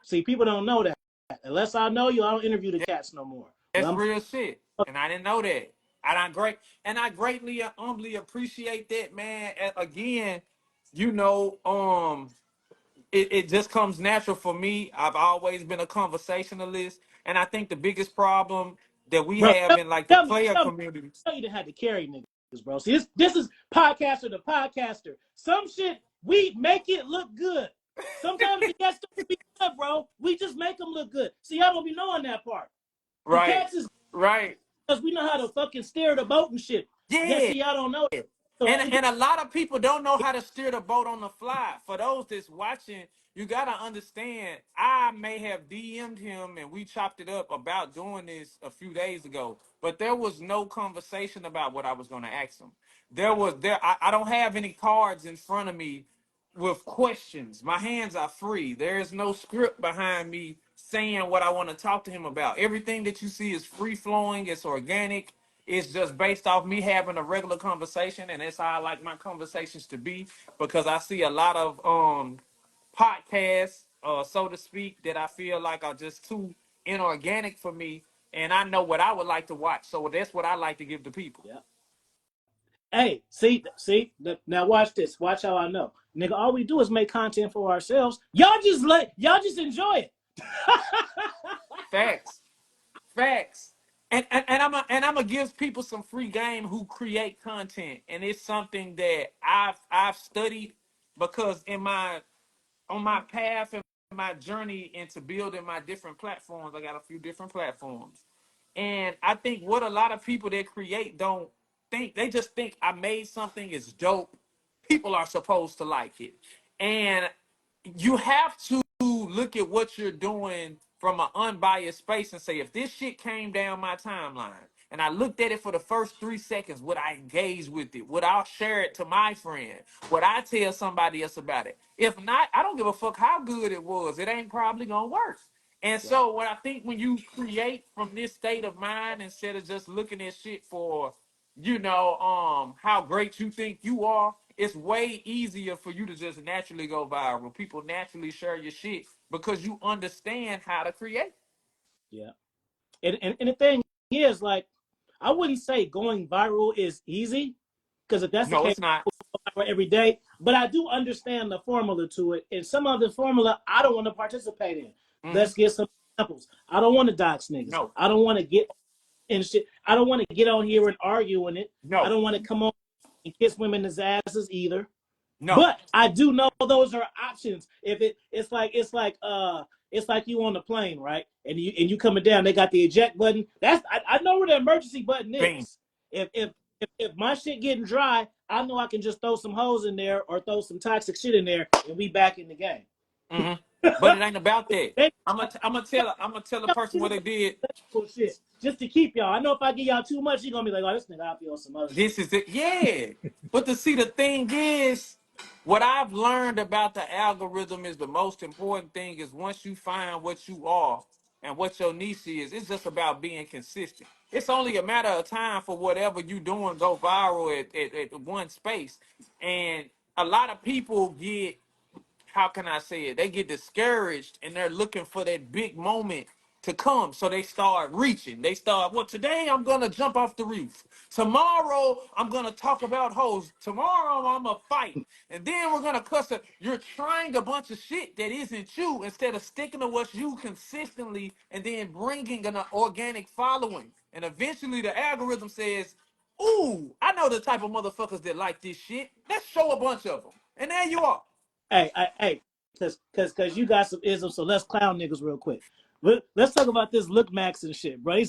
See, people don't know that. Unless I know you, I don't interview the cats no more. That's real shit, and I didn't know that. And I greatly humbly appreciate that, man. And again, you know, it just comes natural for me. I've always been a conversationalist, and I think the biggest problem that we Bro, have in like the player tell me, community. you didn't have to carry niggas, bro. See, this is podcaster to podcaster. Some shit we make it look good. Sometimes the guests don't be good, bro. We just make them look good. See, I don't be knowing that part. The Right, cats is right, because we know how to fucking steer the boat and shit. Yeah, yeah. see, y'all don't know. So And a lot of people don't know how to steer the boat on the fly. For those that's watching, you gotta understand. I may have DM'd him and we chopped it up about doing this a few days ago, but there was no conversation about what I was gonna ask him. I don't have any cards in front of me with questions. My hands are free. There is no script behind me saying what I want to talk to him about. Everything that you see is free flowing, it's organic. It's just based off me having a regular conversation, and that's how I like my conversations to be because I see a lot of podcasts, so to speak, that I feel like are just too inorganic for me, and I know what I would like to watch, so that's what I like to give to people. yeah. Hey, see. Now watch this. Watch how I know, nigga. All we do is make content for ourselves. Y'all just enjoy it. Facts. Facts. And I'm gonna give people some free game who create content, and it's something that I've studied because on my path and my journey into building my different platforms, I got a few different platforms. And I think what a lot of people that create don't think, they just think I made something is dope. People are supposed to like it. And you have to look at what you're doing from an unbiased space and say, if this shit came down my timeline and I looked at it for the first 3 seconds, would I engage with it? Would I share it to my friend? Would I tell somebody else about it? If not, I don't give a fuck how good it was. It ain't probably gonna work. And Right. so what I think when you create from this state of mind instead of just looking at shit for, how great you think you are, it's way easier for you to just naturally go viral. People naturally share your shit because you understand how to create. Yeah. And the thing is, like, I wouldn't say going viral is easy, because if that's the No, case, it's not. every day, but I do understand the formula to it. And some of the formula I don't want to participate in. Hmm. Let's get some examples. I don't want to dox niggas. No, I don't want to get in shit. I don't want to get on here and argue in it. I no, don't want to come on and kiss women's asses either. no. But I do know those are options. If it's like you on the plane, right? And you coming down, they got the eject button. I know where the emergency button Bing. is. If my shit getting dry, I know I can just throw some hose in there or throw some toxic shit in there, and we back in the game. Hmm. But it ain't about that. They I'm gonna tell a person what they did. shit just to keep y'all. I know if I give y'all too much, you're gonna be like, oh, this nigga out there on some other shit. This is it. Yeah. But to see, the thing is, what I've learned about the algorithm is the most important thing is once you find what you are and what your niche is, it's just about being consistent. It's only a matter of time for whatever you doing go viral at one space. And a lot of people get, how can I say it? They get discouraged and they're looking for that big moment to come. So they start reaching. They start, well, today I'm going to jump off the roof. Tomorrow I'm going to talk about hoes. Tomorrow I'm going to fight. And then we're going to cuss it. You're trying a bunch of shit that isn't you instead of sticking to what's you consistently and then bringing an organic following. And eventually the algorithm says, ooh, I know the type of motherfuckers that like this shit. Let's show a bunch of them. And there you are. Hey, because you got some isms, so let's clown niggas real quick. Let's talk about this look max and shit, bro.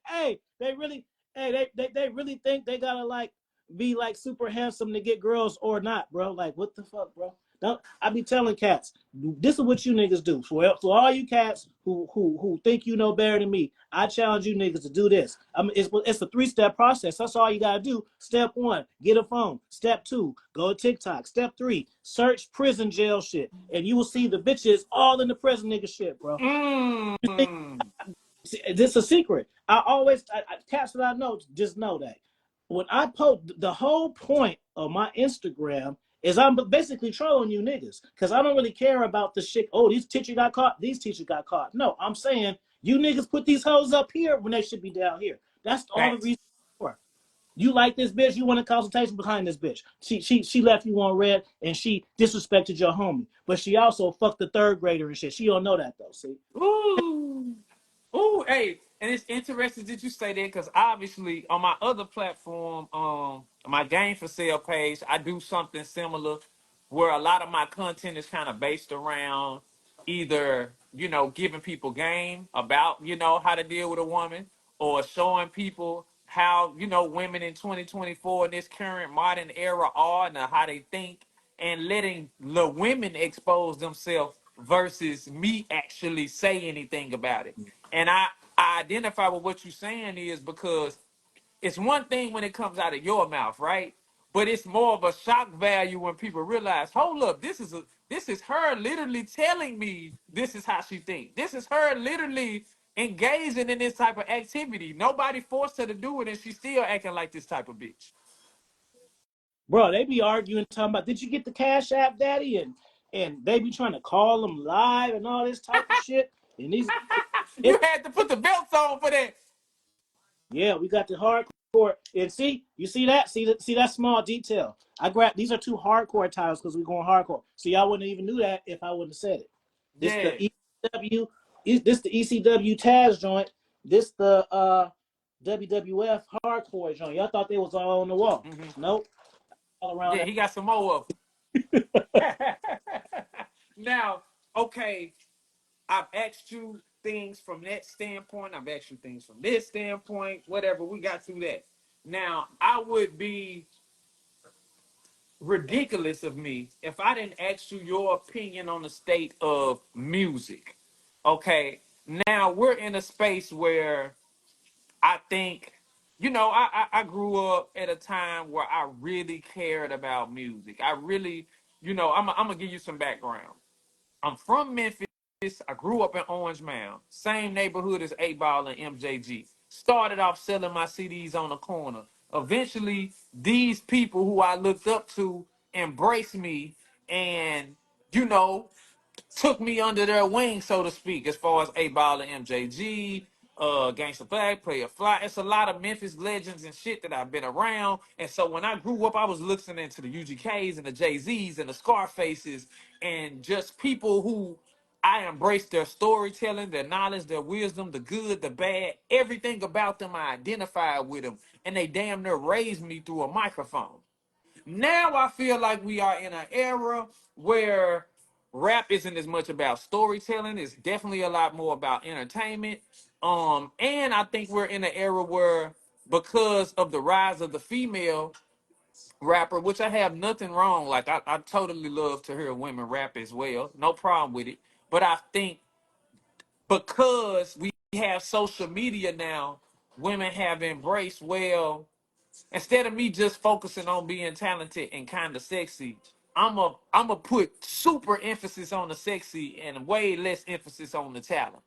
Hey, they really think they gotta like be like super handsome to get girls or not, bro. Like, what the fuck, bro? Don't I be telling cats, this is what you niggas do. For all you cats who think you know better than me, I challenge you niggas to do this. It's a 3-step process. That's all you gotta do. Step 1, get a phone. Step 2, go to TikTok. Step 3, search prison jail shit, and you will see the bitches all in the prison nigga shit, bro. You think Mm. this is a secret? Cats that I know just know that when I post, the whole point of my Instagram is I'm basically trolling you niggas because I don't really care about the shit. Oh, these teachers got caught. These teachers got caught. No, I'm saying you niggas put these hoes up here when they should be down here. That's all the Facts. reason for. You like this bitch, you want a consultation behind this bitch. She left you on red and she disrespected your homie. But she also fucked the third grader and shit. She don't know that though, see? Ooh. Ooh, hey, and it's interesting that you say that because obviously on my other platform, my game for sale page, I do something similar where a lot of my content is kind of based around either, giving people game about, how to deal with a woman or showing people how, women in 2024 in this current modern era are and how they think and letting the women expose themselves versus me actually say anything about it. And I identify with what you're saying is because it's one thing when it comes out of your mouth, right? But it's more of a shock value when people realize, hold up, this is her literally telling me this is how she thinks. This is her literally engaging in this type of activity. Nobody forced her to do it, and she's still acting like this type of bitch. Bro, they be arguing, talking about, did you get the Cash App, Daddy? And they be trying to call them live and all this type of shit. And these, You it, had to put the belts on for that. yeah, we got the hardcore. And you see that? See that small detail. I grabbed, these are 2 hardcore titles because we're going hardcore. So y'all wouldn't even knew that if I wouldn't have said it. This Yeah. the ECW, this the ECW Taz joint. This the WWF hardcore joint. Y'all thought they was all on the wall. Hmm. Nope. All around Yeah, that. he got some more of them. Now, okay, I've asked you things from that standpoint. I've asked you things from this standpoint. Whatever, we got through that. Now, I would be ridiculous of me if I didn't ask you your opinion on the state of music. Okay, now we're in a space where I think, I grew up at a time where I really cared about music. I really, I'm gonna give you some background. I'm from Memphis. I grew up in Orange Mound, same neighborhood as 8 Ball and MJG. Started off selling my CDs on the corner. Eventually, these people who I looked up to embraced me and, you know, took me under their wing, so to speak, as far as 8 Ball and MJG, Gangsta Flag, Player Fly. It's a lot of Memphis legends and shit that I've been around. And so when I grew up, I was listening to the UGKs and the Jay-Z's and the Scarfaces and just people who I embraced their storytelling, their knowledge, their wisdom, the good, the bad, everything about them. I identified with them, and they damn near raised me through a microphone. Now I feel like we are in an era where rap isn't as much about storytelling. It's definitely a lot more about entertainment. And I think we're in an era where, because of the rise of the female rapper, which I have nothing wrong. Like I totally love to hear women rap as well. No problem with it. But I think because we have social media now, women have embraced, well, instead of me just focusing on being talented and kind of sexy, I'm a put super emphasis on the sexy and way less emphasis on the talent.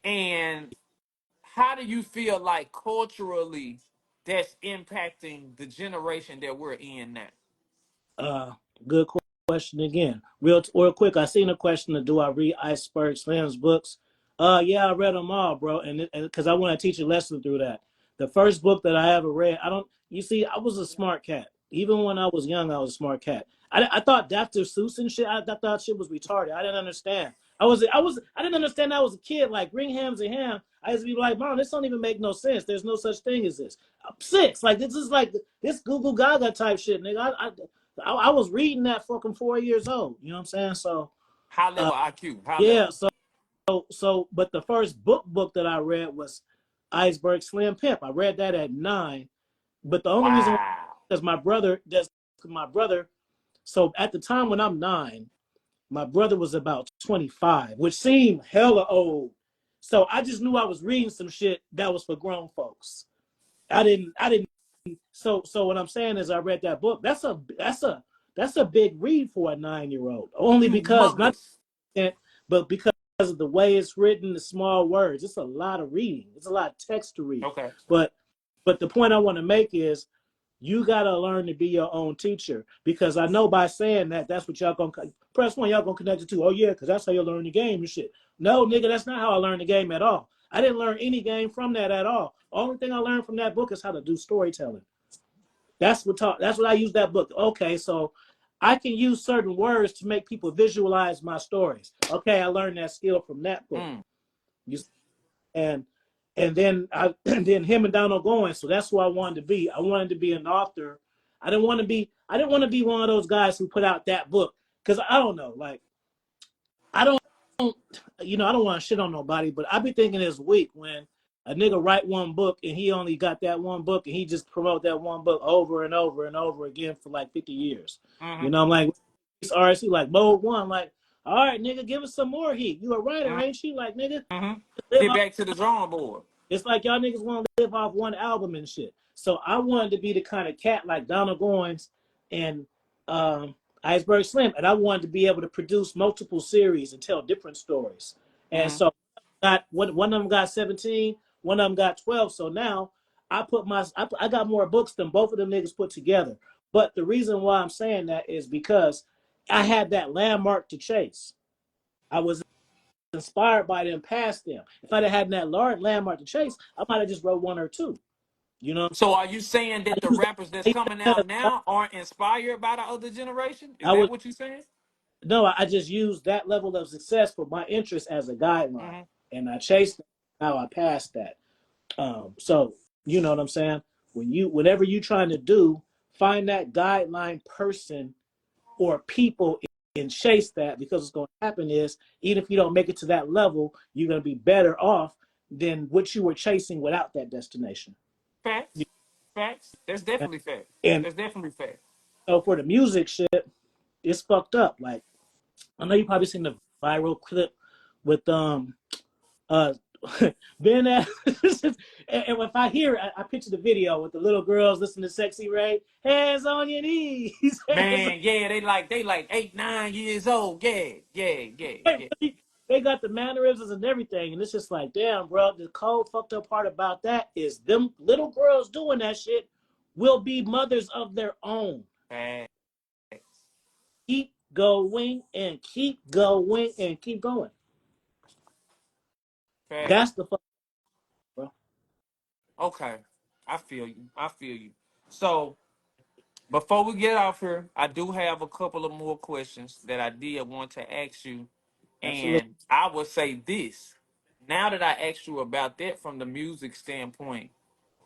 And how do you feel like culturally that's impacting the generation that we're in now? Uh, good question again. Real quick, I seen a question of do I read Iceberg Slim's books? Yeah, I read them all, bro, and because I want to teach a lesson through that. The first book that I ever read, I don't. You see, I was a smart cat. Even when I was young, I was a smart cat. I thought Dr. Seuss and shit. I thought shit was retarded. I didn't understand. I didn't understand. I was a kid. Like Ring Hams and Ham. I used to be like, Mom, this don't even make no sense. There's no such thing as this. I'm 6. Like this is like this Google Gaga type shit, nigga. I was reading that fucking 4 years old. You know what I'm saying? So High uh, level IQ, high yeah. level. But the first book that I read was Iceberg Slim Pimp. I read that at 9. But the only reason why Wow. is my brother. So at the time when I'm 9, my brother was about 25, which seemed hella old. So I just knew I was reading some shit that was for grown folks. I didn't. So what I'm saying is I read that book. That's a big read for a 9-year-old. Only because not, Humongous. but because of the way it's written, the small words. It's a lot of reading. It's a lot of text to read. Okay. But the point I want to make is you gotta learn to be your own teacher, because I know by saying that, that's what y'all gonna press one. Y'all gonna connect it to. Oh yeah, because that's how you learn the game and shit. No, nigga, that's not how I learned the game at all. I didn't learn any game from that at all. Only thing I learned from that book is how to do storytelling. That's what I use that book. Okay, so I can use certain words to make people visualize my stories. Okay, I learned that skill from that book. Mm. You, and and then and then him and Donald Goins. So that's who I wanted to be. I wanted to be an author. I didn't want to be one of those guys who put out that book, because I don't know, like I don't I don't want to shit on nobody, but I be thinking it's weak when a nigga write one book and he only got that one book and he just promote that one book over and over and over again for like 50 years. Mm-hmm. You know, I'm like, it's RSC, like Mode 1, like, all right, nigga, give us some more heat. You a writer, Mm-hmm. ain't you? Like, nigga, Mm-hmm. live Get off. back to the drawing board. It's like y'all niggas want to live off one album and shit. So I wanted to be the kind of cat like Donald Goins and um, Iceberg Slim, and I wanted to be able to produce multiple series and tell different stories. And Mm-hmm. so one of them got 17, one of them got 12. So now I got more books than both of them niggas put together. But the reason why I'm saying that is because I had that landmark to chase. I was inspired by them, past them. If I'd have had that large landmark to chase, I might have just wrote one or two. You know, So are you saying I that the use rappers that's coming out now aren't inspired by the other generation? Is I that was what you're saying? no, I just used that level of success for my interest as a guideline, Mm-hmm. and I chased how I passed that. So you know what I'm saying. Whenever you trying to do, find that guideline person or people and chase that, because what's going to happen is, even if you don't make it to that level, you're going to be better off than what you were chasing without that destination. Facts. Facts. That's definitely fact. And That's definitely fact. so for the music shit, it's fucked up. Like, I know you probably seen the viral clip with uh Ben and if I hear it, I picture the video with the little girls listening to Sexy Ray, hands on your knees. Man, yeah, they like 8, 9 years old. Yeah, yeah, yeah, yeah. They got the mannerisms and everything, and it's just like, damn, bro. The cold fucked up part about that is them little girls doing that shit will be mothers of their own. Facts. Keep going and keep going and keep going. Facts. That's the fuck, bro. Okay. I feel you. I feel you. So before we get off here, I do have a couple of more questions that I did want to ask you. Absolutely. And I would say this. Now that I asked you about that from the music standpoint,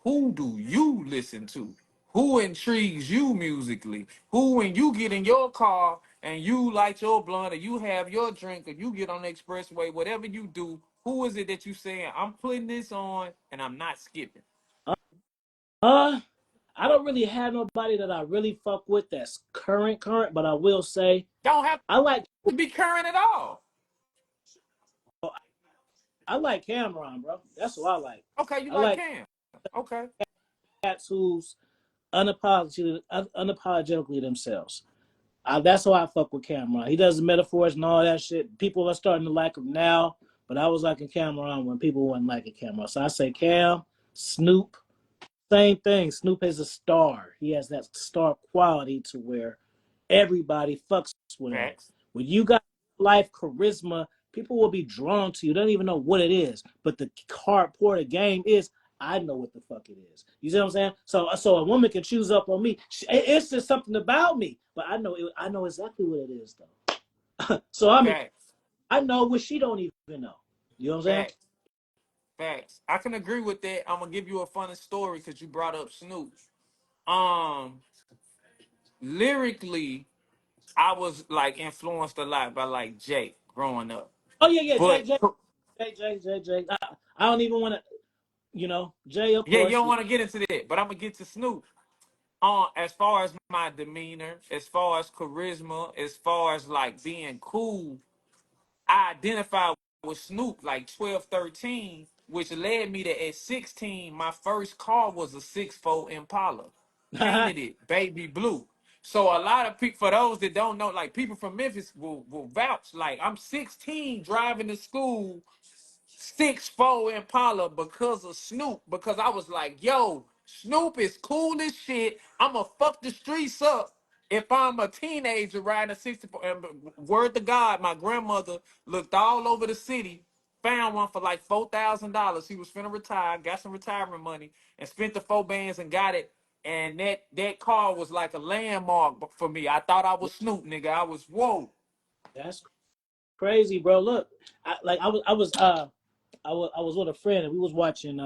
who do you listen to? Who intrigues you musically? Who, when you get in your car and you light your blunt or you have your drink or you get on the expressway, whatever you do, who is it that you saying, I'm putting this on and I'm not skipping? Uh, I don't really have nobody that I really fuck with that's current, but I will say Don't have I like to be current at all. I like Cameron, bro. That's what I like. Okay, you I like like Cam. Okay. cats who's unapologetically themselves. That's why I fuck with Cameron. He does the metaphors and all that shit. People are starting to like him now, but I was liking Cameron when people wasn't liking Cameron. So I say Cam, Snoop, same thing. Snoop is a star. He has that star quality to where everybody fucks with him. Facts. When you got life charisma, people will be drawn to you. They don't even know what it is. But the hard part of the game is, I know what the fuck it is. You see what I'm saying? So a woman can choose up on me. It's just something about me. But I know exactly what it is though. So I mean, Facts. I know what she don't even know. You know what I'm saying? Facts. Facts. I can agree with that. I'm gonna give you a funny story because you brought up Snoop. Um, Lyrically, I was like influenced a lot by like Jake growing up. Oh yeah, But Jay. I don't even want to, Jay, of yeah, you course. don't want to get into that. But I'm gonna get to Snoop. As far as my demeanor, as far as charisma, as far as like being cool, I identified with Snoop like 12, 13, which led me to at 16, my first car was a 6'4" Impala. Painted it baby blue. So a lot of people, for those that don't know, like people from Memphis will vouch. Like I'm 16 driving to school 6'4" Impala because of Snoop. Because I was like, yo, Snoop is cool as shit. I'ma fuck the streets up if I'm a teenager riding a 64. And word to God, my grandmother looked all over the city, found one for like $4,000. He was finna retire, got some retirement money, and spent the 4 bands and got it. And that car was like a landmark for me. I thought I was Snoop, nigga. I was whoa. That's crazy, bro. Look, I was with a friend and we was watching.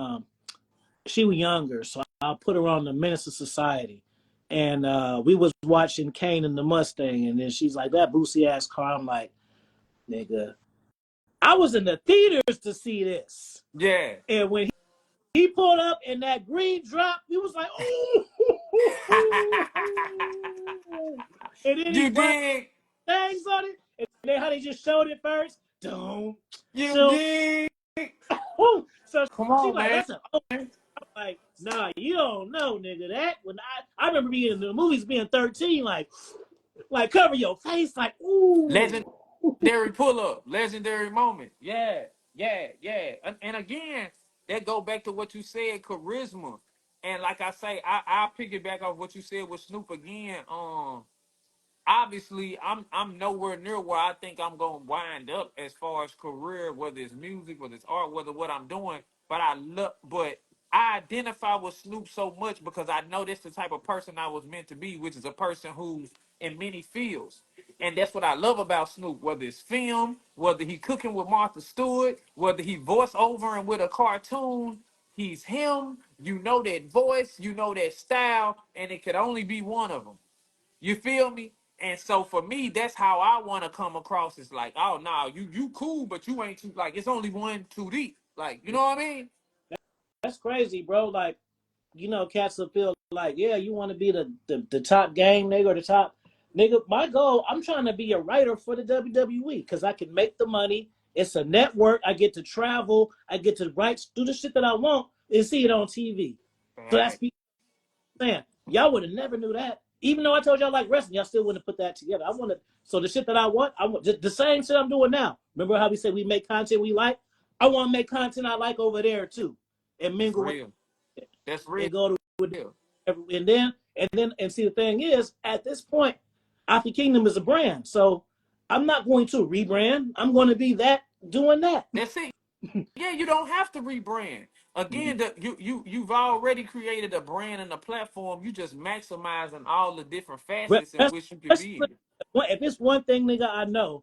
She was younger, so I put her on the Menace to Society, and we was watching Kane and the Mustang, and then she's like, "That Boosie ass car." I'm like, "Nigga, I was in the theaters to see this," Yeah. and when he pulled up in that green drop, we was like, "Ooh!" And then he You brought dig? things on it, and then how they just showed it first. Don't, You don't. dig? So Come she on, like, man. "That's a." Like, nah, you don't know, nigga. That when I remember being in the movies being 13, like cover your face, like, ooh. Legendary pull up, legendary moment. Yeah, yeah, yeah. And again, that go back to what you said, charisma. And like I say, I'll pick it back off what you said with Snoop again. Obviously I'm nowhere near where I think I'm gonna wind up as far as career, whether it's music, whether it's art, whether what I'm doing. But I identify with Snoop so much because I know that's the type of person I was meant to be, which is a person who's in many fields. And that's what I love about Snoop, whether it's film, whether he cooking with Martha Stewart, whether he voice over and with a cartoon, he's him. You know that voice, you know that style, and it could only be one of them. You feel me? And so for me, that's how I want to come across. It's like, oh no, you cool, but you ain't too like. It's only one too deep. Like, you know what I mean? That's crazy, bro. Like, cats will feel like, yeah, you want to be the top gang nigga or the top nigga. My goal, I'm trying to be a writer for the WWE because I can make the money. It's a network. I get to travel. I get to write, do the shit that I want and see it on TV. So that's me saying. Y'all would have never knew that. Even though I told y'all like wrestling, y'all still wouldn't put that together. I want to. So the shit that I want the same shit I'm doing now. Remember how we said we make content we like? I want to make content I like over there too, and That's mingle with real. That's real. and go to and see the thing is at this point, Alpha Kingdom is a brand, so I'm not going to rebrand. I'm going to be that doing that. That's it. Yeah, you don't have to rebrand. Again, you've already created a brand and a platform. You just maximizing all the different facets in which you could be in. If it's one thing, nigga, I know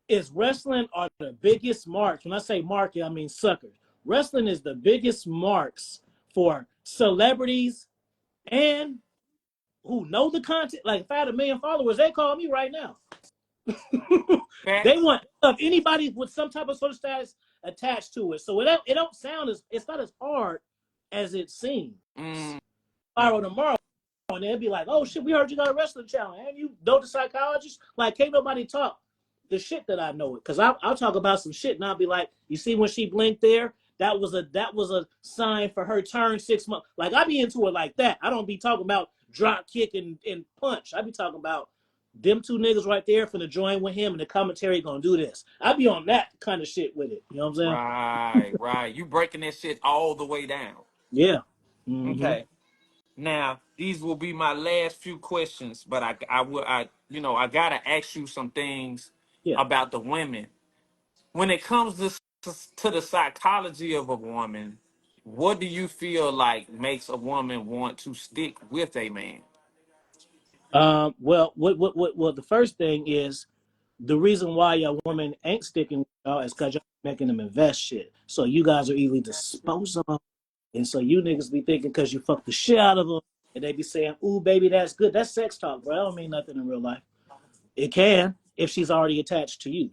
is wrestling are the biggest marks. When I say market, I mean suckers. Wrestling is the biggest marks for celebrities and who know the content. Like if I had 1 million followers, they call me right now. They Facts. want anybody with some type of social status attached to it. So it don't sound as it's not as hard as it seems. Tomorrow, and they'll be like, "Oh shit, we heard you got a wrestling channel, and you know the psychologist." Like, can't nobody talk the shit that I know it, because I'll talk about some shit, and I'll be like, "You see when she blinked there? That was a sign for her turn 6 months." Like I be into it like that. I don't be talking about drop kick and punch. I be talking about them two niggas right there finna join with him, and the commentary gonna do this. I be on that kind of shit with it. You know what I'm saying? Right. You breaking that shit all the way down. Yeah. Mm-hmm. Okay. Now, these will be my last few questions, but I gotta ask you some things Yeah. about the women. When it comes to the psychology of a woman, what do you feel like makes a woman want to stick with a man? Well, what the first thing is the reason why your woman ain't sticking with y'all is because y'all making them invest shit. So you guys are easily disposable. And so you niggas be thinking because you fuck the shit out of them and they be saying, "Ooh, baby, that's good." That's sex talk, bro. I don't mean nothing in real life. It can if she's already attached to you.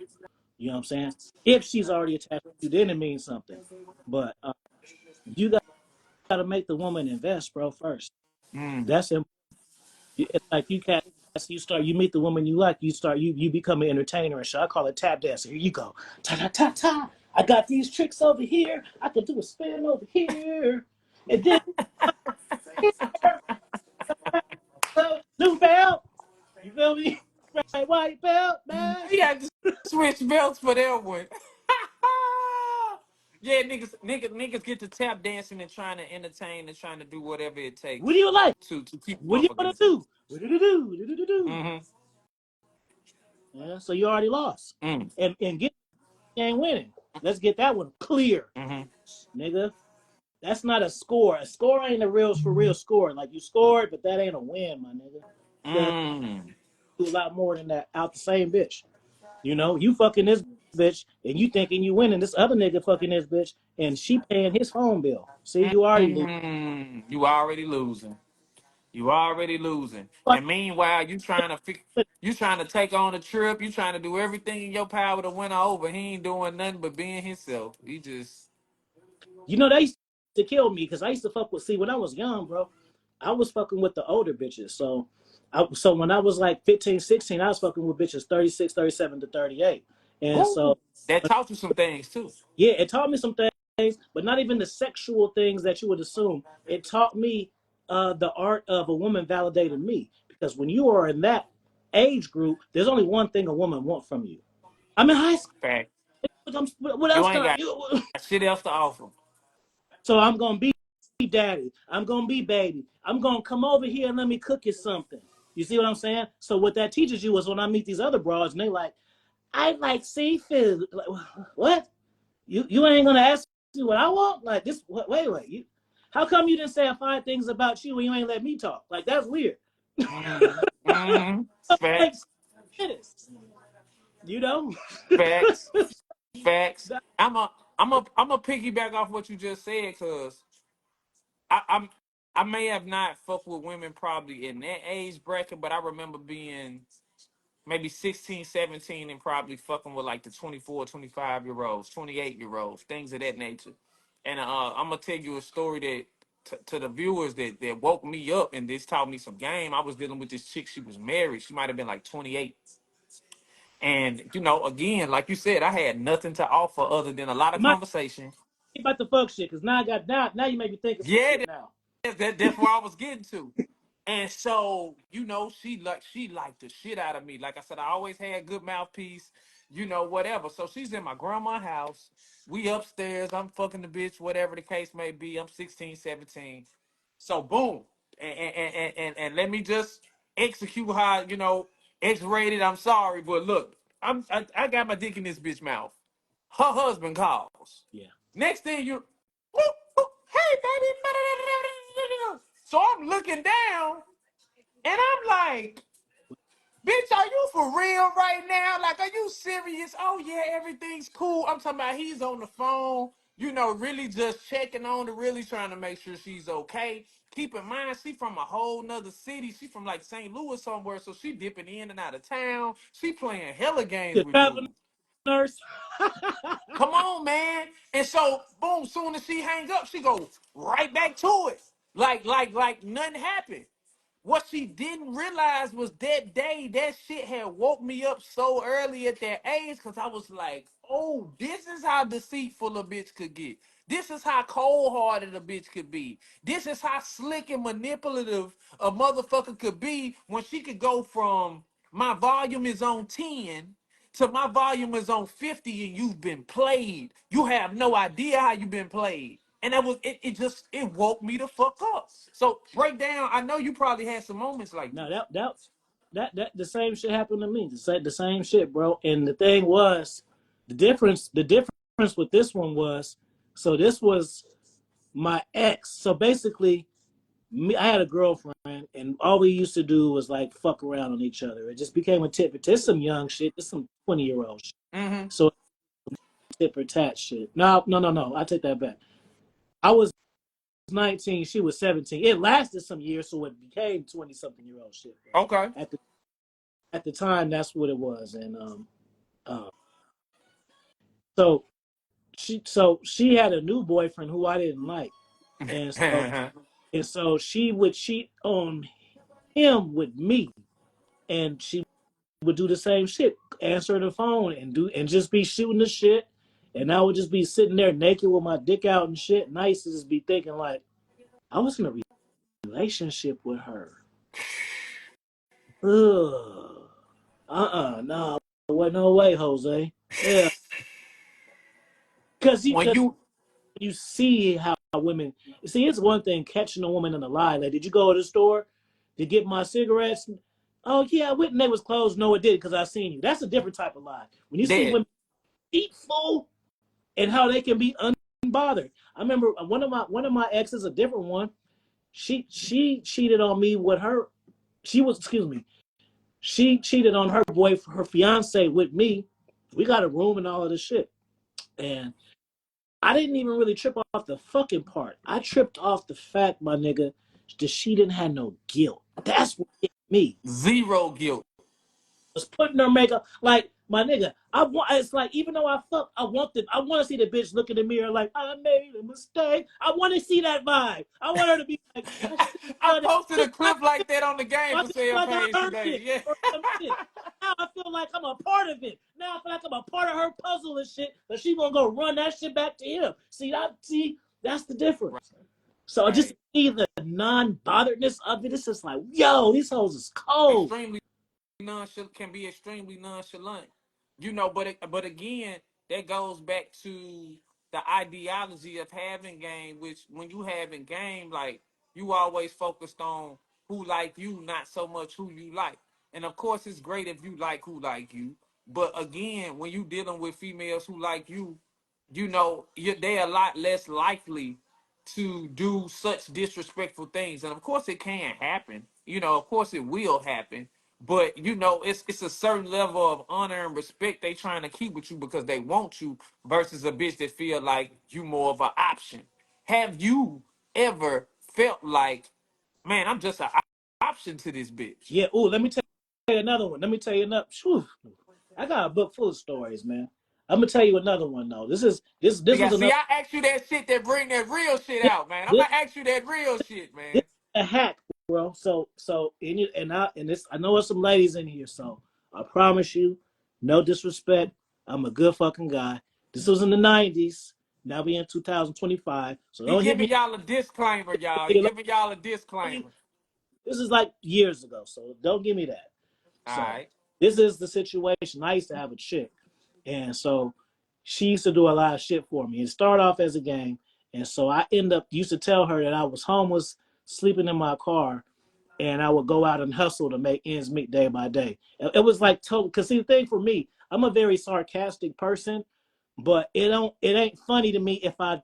You know what I'm saying? If she's already attached to you, then it means something. But you got to make the woman invest, bro, first. Mm, That's important. It's like you meet the woman you like, you become an entertainer and shit. I call it tap dancing. Here you go. Ta ta ta ta. I got these tricks over here. I can do a spin over here. And then blue belt. You feel me? Right, white belt, man. you have to switch belts for that one. Yeah, niggas get to tap dancing and trying to entertain and trying to do whatever it What takes do you like? to keep What do you want motherfuckers. to do? What do you do? What do you do? Mm-hmm. Yeah, so you already lost. Mm, And get ain't winning. Let's get that one clear, mm-hmm. nigga. That's not a score. A score ain't a real for real score. Like you scored, but that ain't a win, my nigga. You gotta Mm. do a lot more than that out the same bitch. You fucking this bitch and you thinking you winning. This other nigga fucking this bitch and she paying his phone bill. See, you already lose. Mm. You already losing. You already losing. And meanwhile, you trying to take on a trip. You trying to do everything in your power to win her over. He ain't doing nothing but being himself. He just They used to kill me because I used to fuck with. See, when I was young, bro, I was fucking with the older bitches. So when I was like 15, 16, I was fucking with bitches 36, 37 to 38. And ooh, so, that taught you some things too. yeah, it taught me some things, but not even the sexual things that you would assume. It taught me the art of a woman validating me. Because when you are in that age group, there's only one thing a woman wants from you. I'm in high school. Fact. What You else ain't can I? got shit else to offer. So I'm gonna be daddy. I'm gonna be baby. I'm gonna come over here and let me cook you something. You see what I'm saying? So what that teaches you is when I meet these other broads and they like, I like seafood. Like, what? You ain't gonna ask me what I want? Like this? Wait. How come you didn't say 5 things about you when you ain't let me talk? Like that's weird. Mm-hmm. Mm-hmm. Like Facts. minutes, you know? Facts. Facts. I'm a piggyback off what you just said, cause I'm I may have not fucked with women probably in that age bracket, but I remember being maybe 16, 17, and probably fucking with like the 24, 25-year-olds, 28-year-olds, things of that nature. And I'm gonna tell you a story that to the viewers that woke me up and this taught me some game. I was dealing with this chick. She was married. She might have been like 28. And again, like you said, I had nothing to offer other than a lot of My conversation. about the fuck shit, because now I got now you make me think of some Yeah, shit now. that's where I was getting to. And so, she liked the shit out of me. Like I said, I always had good mouthpiece, whatever. So she's in my grandma's house. We upstairs. I'm fucking the bitch, whatever the case may be. I'm 16, 17. So boom. And let me just execute how, X-rated. I'm sorry, but look, I got my dick in this bitch mouth. Her husband calls. Yeah. Next thing you, whoop, whoop, hey baby. So I'm looking down and I'm like, bitch, are you for real right now? Like, are you serious? Oh yeah, everything's cool. I'm talking about he's on the phone, really just checking on her, really trying to make sure she's okay. Keep in mind, she from a whole nother city. She from like St. Louis somewhere, so she dipping in and out of town. She playing hella games The with traveling dudes. nurse. Come on, man. And so, boom, soon as she hang up, she goes right back to it. Like nothing happened. What she didn't realize was that day, that shit had woke me up so early at that age, because I was like, oh, this is how deceitful a bitch could get. This is how cold-hearted a bitch could be. This is how slick and manipulative a motherfucker could be when she could go from my volume is on 10 to my volume is on 50 and you've been played. You have no idea how you've been played. And that was it woke me the fuck up. So break down. I know you probably had some moments like No, this. that the same shit happened to me. The same shit, bro. And the thing was, the difference with this one was, so this was my ex. So basically, me, I had a girlfriend, and all we used to do was like fuck around on each other. It just became a tit for tat. It's some young shit. It's some 20-year-old shit. Mm-hmm. So tit for tat shit. No, no, no, no. I take that back. I was 19, she was 17. It lasted some years, so it became 20-something-year-old shit, bro. Okay. At the time, that's what it was. And uh, so she had a new boyfriend who I didn't like, and so she would cheat on him with me, and she would do the same shit, answer the phone and just be shooting the shit, and I would just be sitting there naked with my dick out and shit, and I used to just be thinking like I was in a relationship with her. Ugh. No, no way, Jose. Yeah, because when you you see how women. You see, it's one thing catching a woman in a lie. Like, did you go to the store to get my cigarettes? Oh yeah, I went and they was closed. No, it did because I seen you. That's a different type of lie. When you see dead. women eat full and how they can be unbothered. I remember one of my exes, a different one. She cheated on me with her. She was excuse me. She cheated on her fiance with me. We got a room and all of this shit. And I didn't even really trip off the fucking part. I tripped off the fact, my nigga, that she didn't have no guilt. That's what hit me. Zero guilt. Was putting her makeup like my nigga. I want. It's like even though I want to see the bitch look in the mirror like I made a mistake. I want to see that vibe. I want her to be like, I should have I done it. posted a clip like that on the game I for feel sale like I page earned today. it Yeah. or some shit. Now I feel like I'm a part of it. Now I feel like I'm a part of her puzzle and shit. But she gonna go run that shit back to him. See, that's the difference. So just Right. see the non-botheredness of it. It's just like, yo, these hoes is cold. Extremely nonchalant, can be extremely nonchalant. But again, that goes back to the ideology of having game, which when you having game, like you always focused on who like you, not so much who you like. And of course, it's great if you like who like you. But again, when you dealing with females who like you, they're a lot less likely to do such disrespectful things. And of course it can happen. Of course it will happen. But it's a certain level of honor and respect they trying to keep with you because they want you versus a bitch that feel like you more of an option. Have you ever felt like, man, I'm just an option to this bitch? Yeah. Oh, let me tell you. you another one. Let me tell you another. Whew, I got a book full of stories, man. I'm gonna tell you another one though. This Yeah, was see, another. I asked you that shit that bring that real shit This, out, man. I'm this, gonna ask you that real shit, this man. is a hack, bro. And this, I know there's some ladies in here, so I promise you, no disrespect. I'm a good fucking guy. This was in the '90s. Now we in 2025, so He don't hit giving me. y'all a disclaimer, y'all. He giving y'all a disclaimer. This is like years ago, so don't give me that. All So right. this is the situation. I used to have a chick, and so she used to do a lot of shit for me. It started off as a game, and so I used to tell her that I was homeless, sleeping in my car, and I would go out and hustle to make ends meet day by day. It was like total. Cause see, the thing for me, I'm a very sarcastic person, but it ain't funny to me if I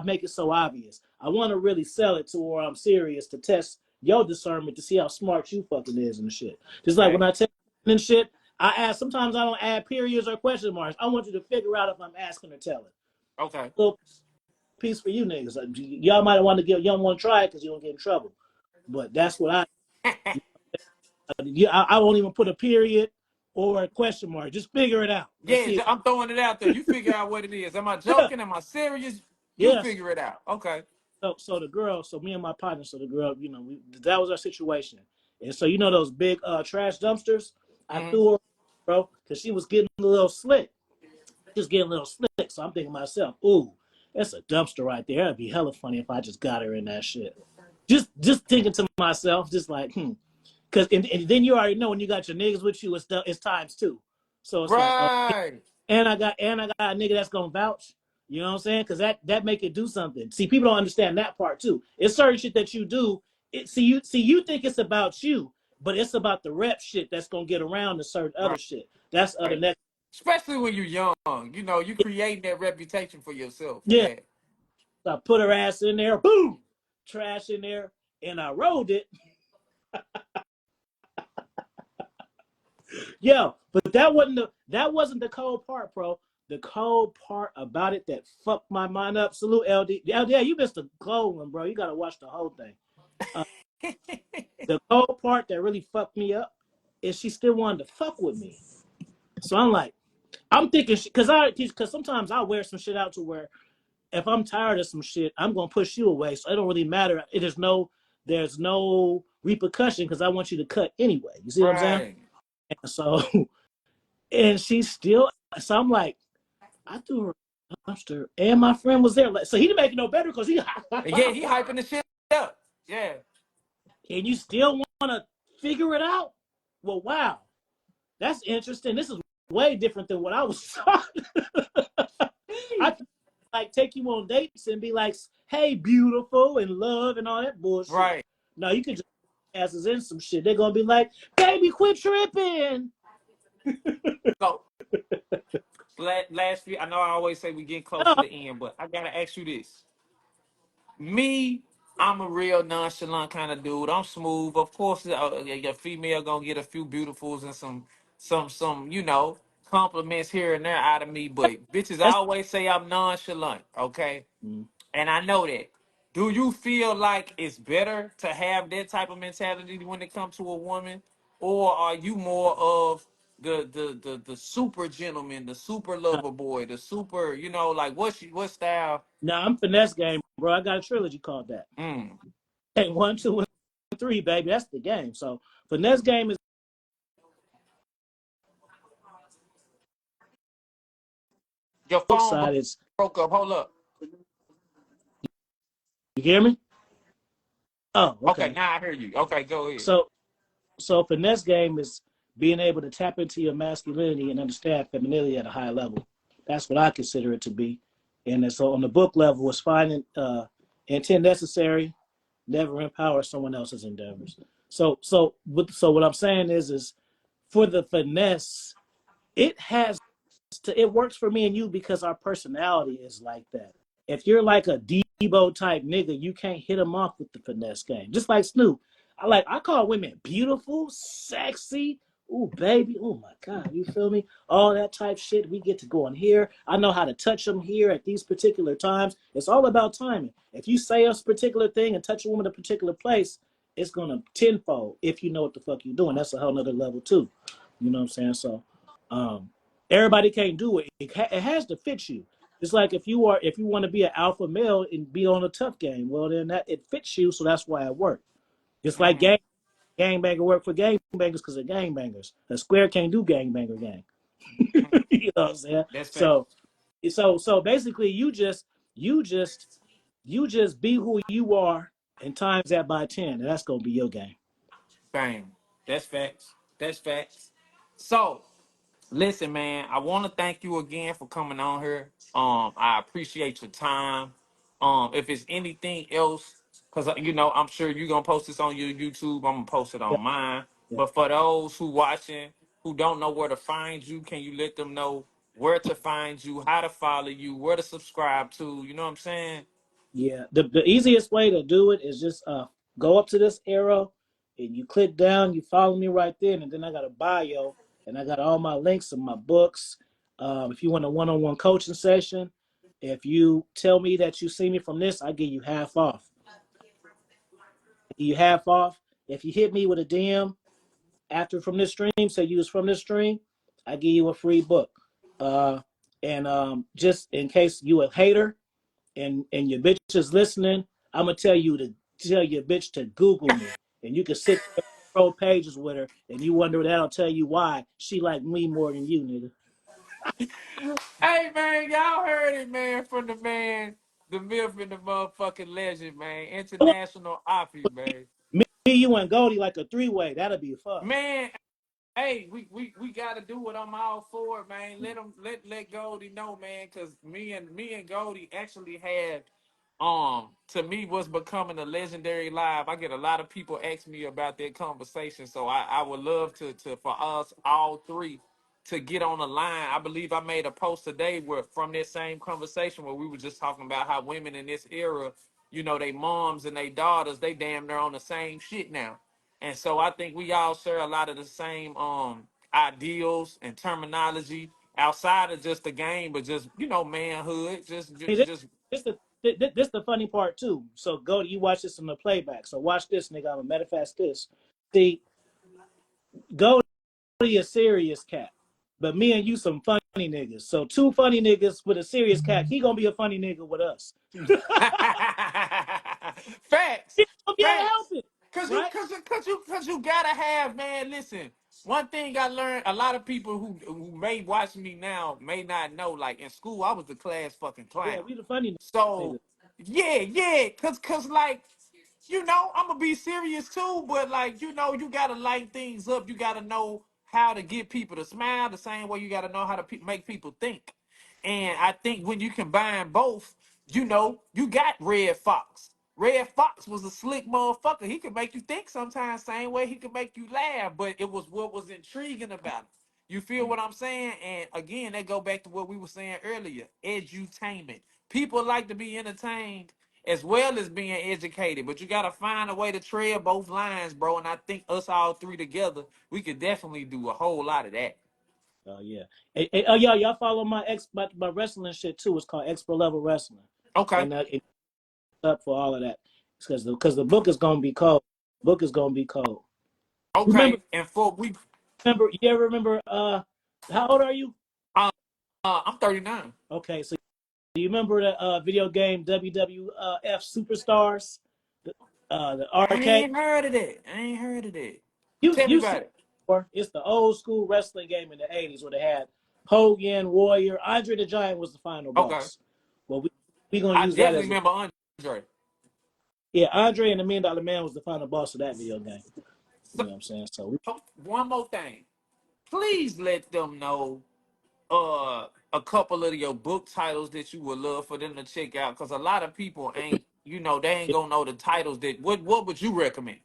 make it so obvious. I want to really sell it to where I'm serious to test your discernment to see how smart you fucking is and shit. Just like when Okay. I tell you and shit, I ask. Sometimes I don't add periods or question marks. I want you to figure out if I'm asking or telling. Okay. Little piece for you niggas. Y'all might want to give. Y'all want to try it because you don't get in trouble. But that's what I won't even put a period or a question mark. Just figure it out. Let's Yeah, see. I'm throwing it out there. You figure out what it is. Am I Yeah. joking? Am I serious? You Yes. figure it out. Okay. So the girl, so me and my partner, so the girl, that was our situation. And so those big trash dumpsters, I Mm-hmm. threw her, bro, because she was getting a little slick, just getting a little slick. So I'm thinking to myself, ooh, that's a dumpster right there. It'd be hella funny if I just got her in that shit. Just thinking to myself, just like, because and then you already know when you got your niggas with you, it's times two. So it's like, oh, Right. and I got a nigga that's gonna vouch. You know what I'm saying? Because that make it do something. See, people don't understand that part too. It's certain shit that you do. You think it's about you, but it's about the rep shit that's gonna get around to certain other Right. shit. That's other next. Especially when you're young. You know, you creating that reputation for yourself. Yeah. Yeah. So I put her ass in there, boom, trash in there, and I rolled it. Yo, but that wasn't the cold part, bro. The cold part about it that fucked my mind up. Salute LD. LD, you missed the cold one, bro. You gotta watch the whole thing. Uh, the cold part that really fucked me up is she still wanted to fuck with me. So I'm thinking, because sometimes I wear some shit out to where if I'm tired of some shit, I'm gonna push you away. So it don't really matter. There's no repercussion because I want you to cut anyway. You see what I'm saying? Right. And so, and she's still. So I'm like, I threw her a dumpster, and my friend was there. So he didn't make it no better because he. And yeah, he hyping the shit up. Yeah. And you still want to figure it out? Well, wow, that's interesting. This is way different than what I was taught. I could like take you on dates and be like, "Hey, beautiful," and love and all that bullshit. Right. No, you could just asses in some shit. They're gonna be like, "Baby, quit tripping." So last few, I know I always say we get close to No, the end, but I gotta ask you this. Me, I'm a real nonchalant kind of dude. I'm smooth. Of course, your female gonna get a few beautifuls and some compliments here and there out of me. But bitches that's. always say I'm nonchalant. Okay, and I know that. Do you feel like it's better to have that type of mentality when it comes to a woman, or are you more of the super gentleman, the super lover boy, the super like what style? Now I'm finesse game, bro. I got a trilogy called that. Mm. Hey, 1, 2, and 3, baby. That's the game. So finesse game is Your book phone side. It's broke up. Hold up. you hear me? Oh, Okay, okay. now I hear you. Okay, go ahead. So finesse game is being able to tap into your masculinity and understand femininity at a high level. That's what I consider it to be. And so on the book level, it's finding intent necessary, never empower someone else's endeavors. So what I'm saying is for the finesse, it has it works for me and you because our personality is like that. If you're like a Debo type nigga, you can't hit him off with the finesse game. Just like Snoop. I call women beautiful, sexy, ooh baby, oh my God, you feel me? All that type shit. We get to go in here. I know how to touch them here at these particular times. It's all about timing. If you say a particular thing and touch a woman in a particular place, it's gonna tenfold if you know what the fuck you're doing. That's a whole nother level too. You know what I'm saying? So everybody can't do it. It has to fit you. It's like if you want to be an alpha male and be on a tough game, well then that it fits you, so that's why it worked. It's like gangbanger work for gangbangers because they're gangbangers. A square can't do gangbanger gang. You know what I'm saying? That's fact. So basically you just be who you are and times that by 10, and that's gonna be your game. Bang. That's facts. That's facts. So, listen, man, I want to thank you again for coming on here. I appreciate your time. If it's anything else, because I'm sure you're gonna post this on your YouTube. I'm gonna post it Yeah, on mine. yeah. But for those who watching who don't know where to find you, can you let them know where to find you, how to follow you, where to subscribe to? You know what I'm saying? Yeah, the easiest way to do it is just go up to this arrow and you click down, you follow me right there, and then I got a bio and I got all my links and my books. If you want a one-on-one coaching session, if you tell me that you see me from this, I give you half off. You half off. If you hit me with a DM after from this stream, say you was from this stream, I give you a free book. And just in case you a hater, and your bitch is listening, I'm gonna tell your bitch to Google me, and you can sit there and scroll pages with her, and you wonder that'll tell you why she like me more than you, nigga. Hey man, y'all heard it, man, from the man, the myth and the motherfucking legend, man. International Oppie, man. Me, you, and Goldie like a three-way. That'll be fun. Man, hey, we gotta do it. I'm all for it, man. Let Goldie know, man, because me and Goldie actually had to me what's becoming a legendary live. I get a lot of people ask me about that conversation, so I would love to for us all three to get on the line. I believe I made a post today where from that same conversation where we were just talking about how women in this era, they moms and they daughters, they damn near on the same shit now. And so I think we all share a lot of the same ideals and terminology outside of just the game, but just manhood, just Hey, just, just this the funny part too. So Goldie, you watch this in the playback. So watch this, nigga. I'm a matter of fact this. See, Goldie a serious cat, but me and you some funny niggas. So two funny niggas with a serious cat. He gonna be a funny nigga with us. facts, He gonna be able to help facts. it, Cause you, right? cause you, cause you, cause you gotta have, man. Listen, one thing I learned, a lot of people who may watch me now may not know. Like in school, I was the class fucking Yeah, clown. we the funny niggas. So yeah, cause like I'm gonna be serious too, but like you gotta light things up. You gotta know how to get people to smile the same way you gotta know how to make people think. And I think when you combine both, you got Red Fox. Red Fox was a slick motherfucker. He could make you think sometimes, same way he could make you laugh, but it was what was intriguing about it. You feel what I'm saying? And again, that go back to what we were saying earlier, edutainment. People like to be entertained as well as being educated, but you got to find a way to tread both lines, bro. And I think us all three together, we could definitely do a whole lot of that. Oh yeah. Oh yeah, y'all follow my wrestling shit too. It's called Expert Level Wrestling, Okay. and it's up for all of that. Because the book is gonna be cold. Book is gonna be cold. Remember, Okay. And for we, you ever remember? How old are you? I'm 39. Okay, so you remember the video game WWF Superstars, the I arcade? ain't heard of that. I ain't heard of that. Tell me You seen about it it. before. It's the old school wrestling game in the '80s where they had Hogan, Warrior, Andre the Giant was the final Okay. boss. Well, we gonna I use that definitely as a remember Andre. yeah. Andre and the $1 Million Man was the final boss of that video game. You So, know what I'm saying? So one more thing. Please let them know a couple of your book titles that you would love for them to check out, because a lot of people ain't they ain't gonna know the titles. That what would you recommend?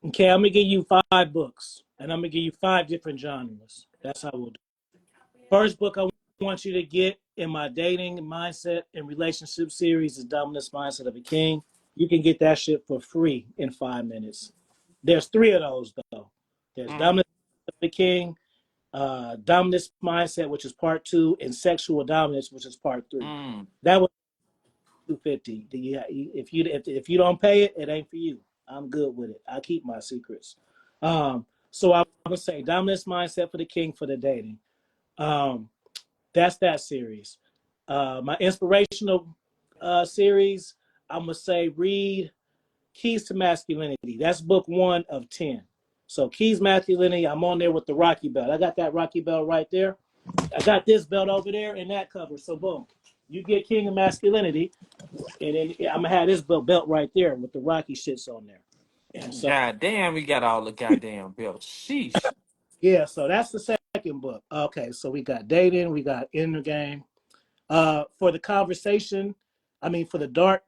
okay, I'm gonna give you 5 books, and I'm gonna give you 5 different genres. That's how we'll do. First book I want you to get in my dating mindset and relationship series is Dominance Mindset of a King. You can get that shit for free in 5 minutes. There's 3 of those though. There's Mm, Dominance of the King, Dominance Mindset, which is part 2, and Sexual Dominance, which is part 3. mm. That was 250. If you don't pay it, it ain't for you. I'm good with it. I keep my secrets. So I would say Dominance Mindset for the King for the Dating. Um, that's that series. My inspirational series, I'm gonna say read Keys to Masculinity. That's book 1 of 10. So Keys Masculinity, I'm on there with the Rocky belt. I got that Rocky belt right there. I got this belt over there in that cover. So boom, you get King of Masculinity, and then I'm gonna have this belt right there with the Rocky shits on there. So God damn, we got all the goddamn belts. Sheesh. yeah, so that's the second book. Okay, so we got dating, we got in the game. For the conversation, I mean for the dark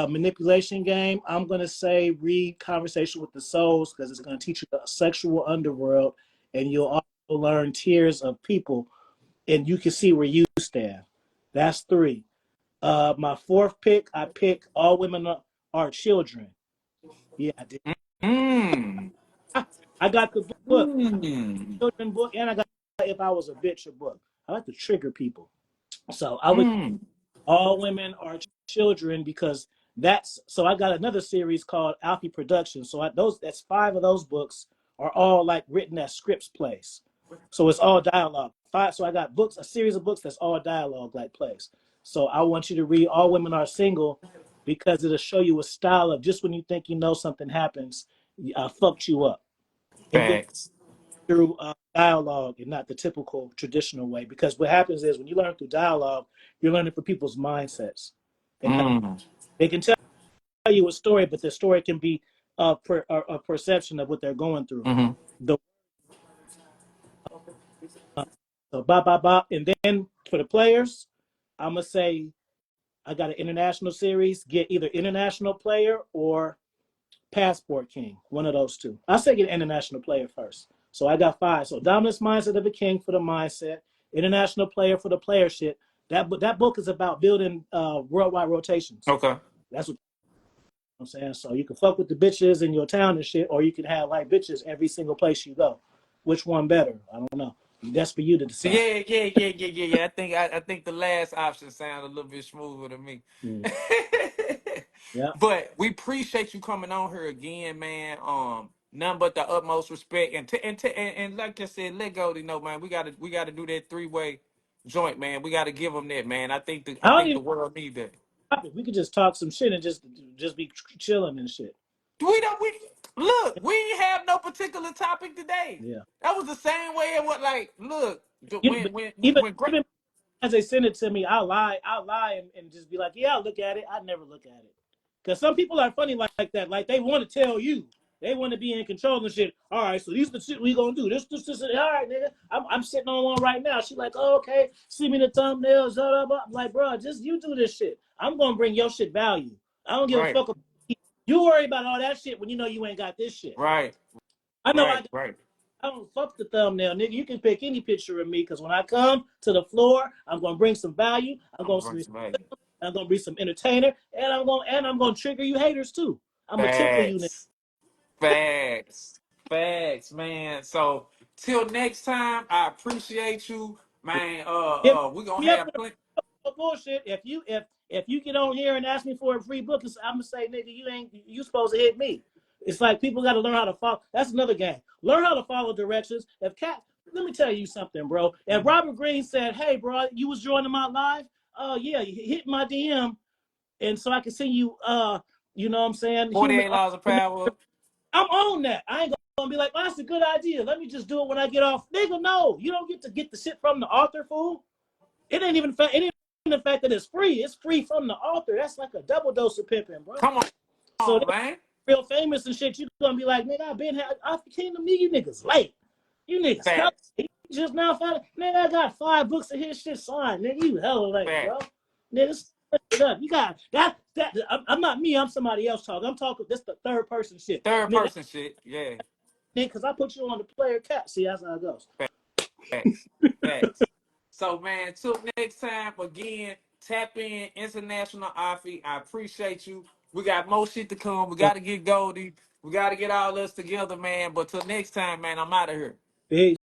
manipulation game, I'm gonna say read Conversation with the Souls because it's gonna teach you the sexual underworld, and you'll also learn tiers of people, and you can see where you stand. That's 3. My fourth pick, I pick All Women Are Children. Yeah, I did. Mmm. I got the book, Mmm. children book, and I got If I Was a Bitch a book. I like to trigger people. So I would Mmm. All Women Are Children because that's so I got another series called Alfie Productions. So that's 5 of those books are all like written as scripts plays. So it's all dialogue. So I got books, a series of books that's all dialogue like plays. So I want you to read All Women Are Single because it'll show you a style of just when you think you know something happens, fucked you up. And then Facts. through dialogue and not the typical traditional way. Because what happens is when you learn through dialogue, you're learning for people's mindsets and how Mmm. they can tell you a story, but the story can be a perception of what they're going through. Mm-hmm. The so ba ba ba, and then for the players, I'm gonna say I got an international series. Get either international player or Passport King, one of those two. I say get international player first. So I got 5. So Dominance Mindset of the King for the mindset, international player for the playership. That book is about building worldwide rotations. Okay. That's what I'm saying. So you can fuck with the bitches in your town and shit, or you can have like bitches every single place you go. Which one better? I don't know. That's for you to decide. Yeah. I think the last option sounds a little bit smoother to me. Mm. Yeah. But we appreciate you coming on here again, man. None but the utmost respect, and like I said, let go. Man, we gotta do that 3-way joint, man. We gotta give them that, man. I I don't think even the world need that. we could just talk some shit and just be chilling and shit. We don't. We look. We ain't have no particular topic today. Yeah. That was the same way. It was like, look, But when when even when Gra- even as they send it to me, I'll lie and just be like, yeah, I'll look at it. I never look at it. Because some people are funny like that. Like they want to tell you. They want to be in control and shit. All right, so these are the shit we gonna do. This. All right, nigga. I'm sitting on one right now. She like, oh, okay. See me the thumbnails. Blah, blah. I'm like, bro, just you do this shit. I'm gonna bring your shit value. I don't give a right, fuck. You worry about all that shit when you know you ain't got this shit. right, I know right, right. I don't fuck the thumbnail, nigga. You can pick any picture of me because when I come to the floor, I'm gonna bring some value. I'm gonna bring some value. I'm gonna be some entertainer, and I'm gonna trigger you haters too. I'm gonna tickle you, nigga. Facts. Facts. Facts, man. So till next time, I appreciate you, man. Hit We gonna me up have for plenty. the bullshit. If you get on here and ask me for a free book, I'm gonna say, nigga, you supposed to hit me. It's like people got to learn how to follow. That's another game. Learn how to follow directions. Let me tell you something, bro. If Robert Greene said, "Hey, bro, you was joining my live," yeah, you hit my DM, and so I can see you. You know what I'm saying? 48 laws of power. I'm on that. I ain't gonna be like, oh, that's a good idea. Let me just do it when I get off. Nigga, no, you don't get to get the shit from the author, fool. It ain't even the fact that it's free. It's free from the author. That's like a double dose of pimping, bro. Come So on, man. real famous and shit, you gonna be like, nigga, I came to me, you niggas late. You niggas come. Facts. Just now found nigga, I got 5 books of his shit signed. Nigga, you hella late, bro. Facts. Nigga, step it up. You got that. I'm not me. I'm somebody else talking. I'm talking. This the third person shit, Third nigga. person shit. Yeah. Because I put you on the player cap. See, that's how it goes. Facts. Facts. So, man, till next time, again, tap in International Afi. I appreciate you. We got more shit to come. We got to get Goldie. We got to get all us together, man. But till next time, man, I'm out of here. Peace.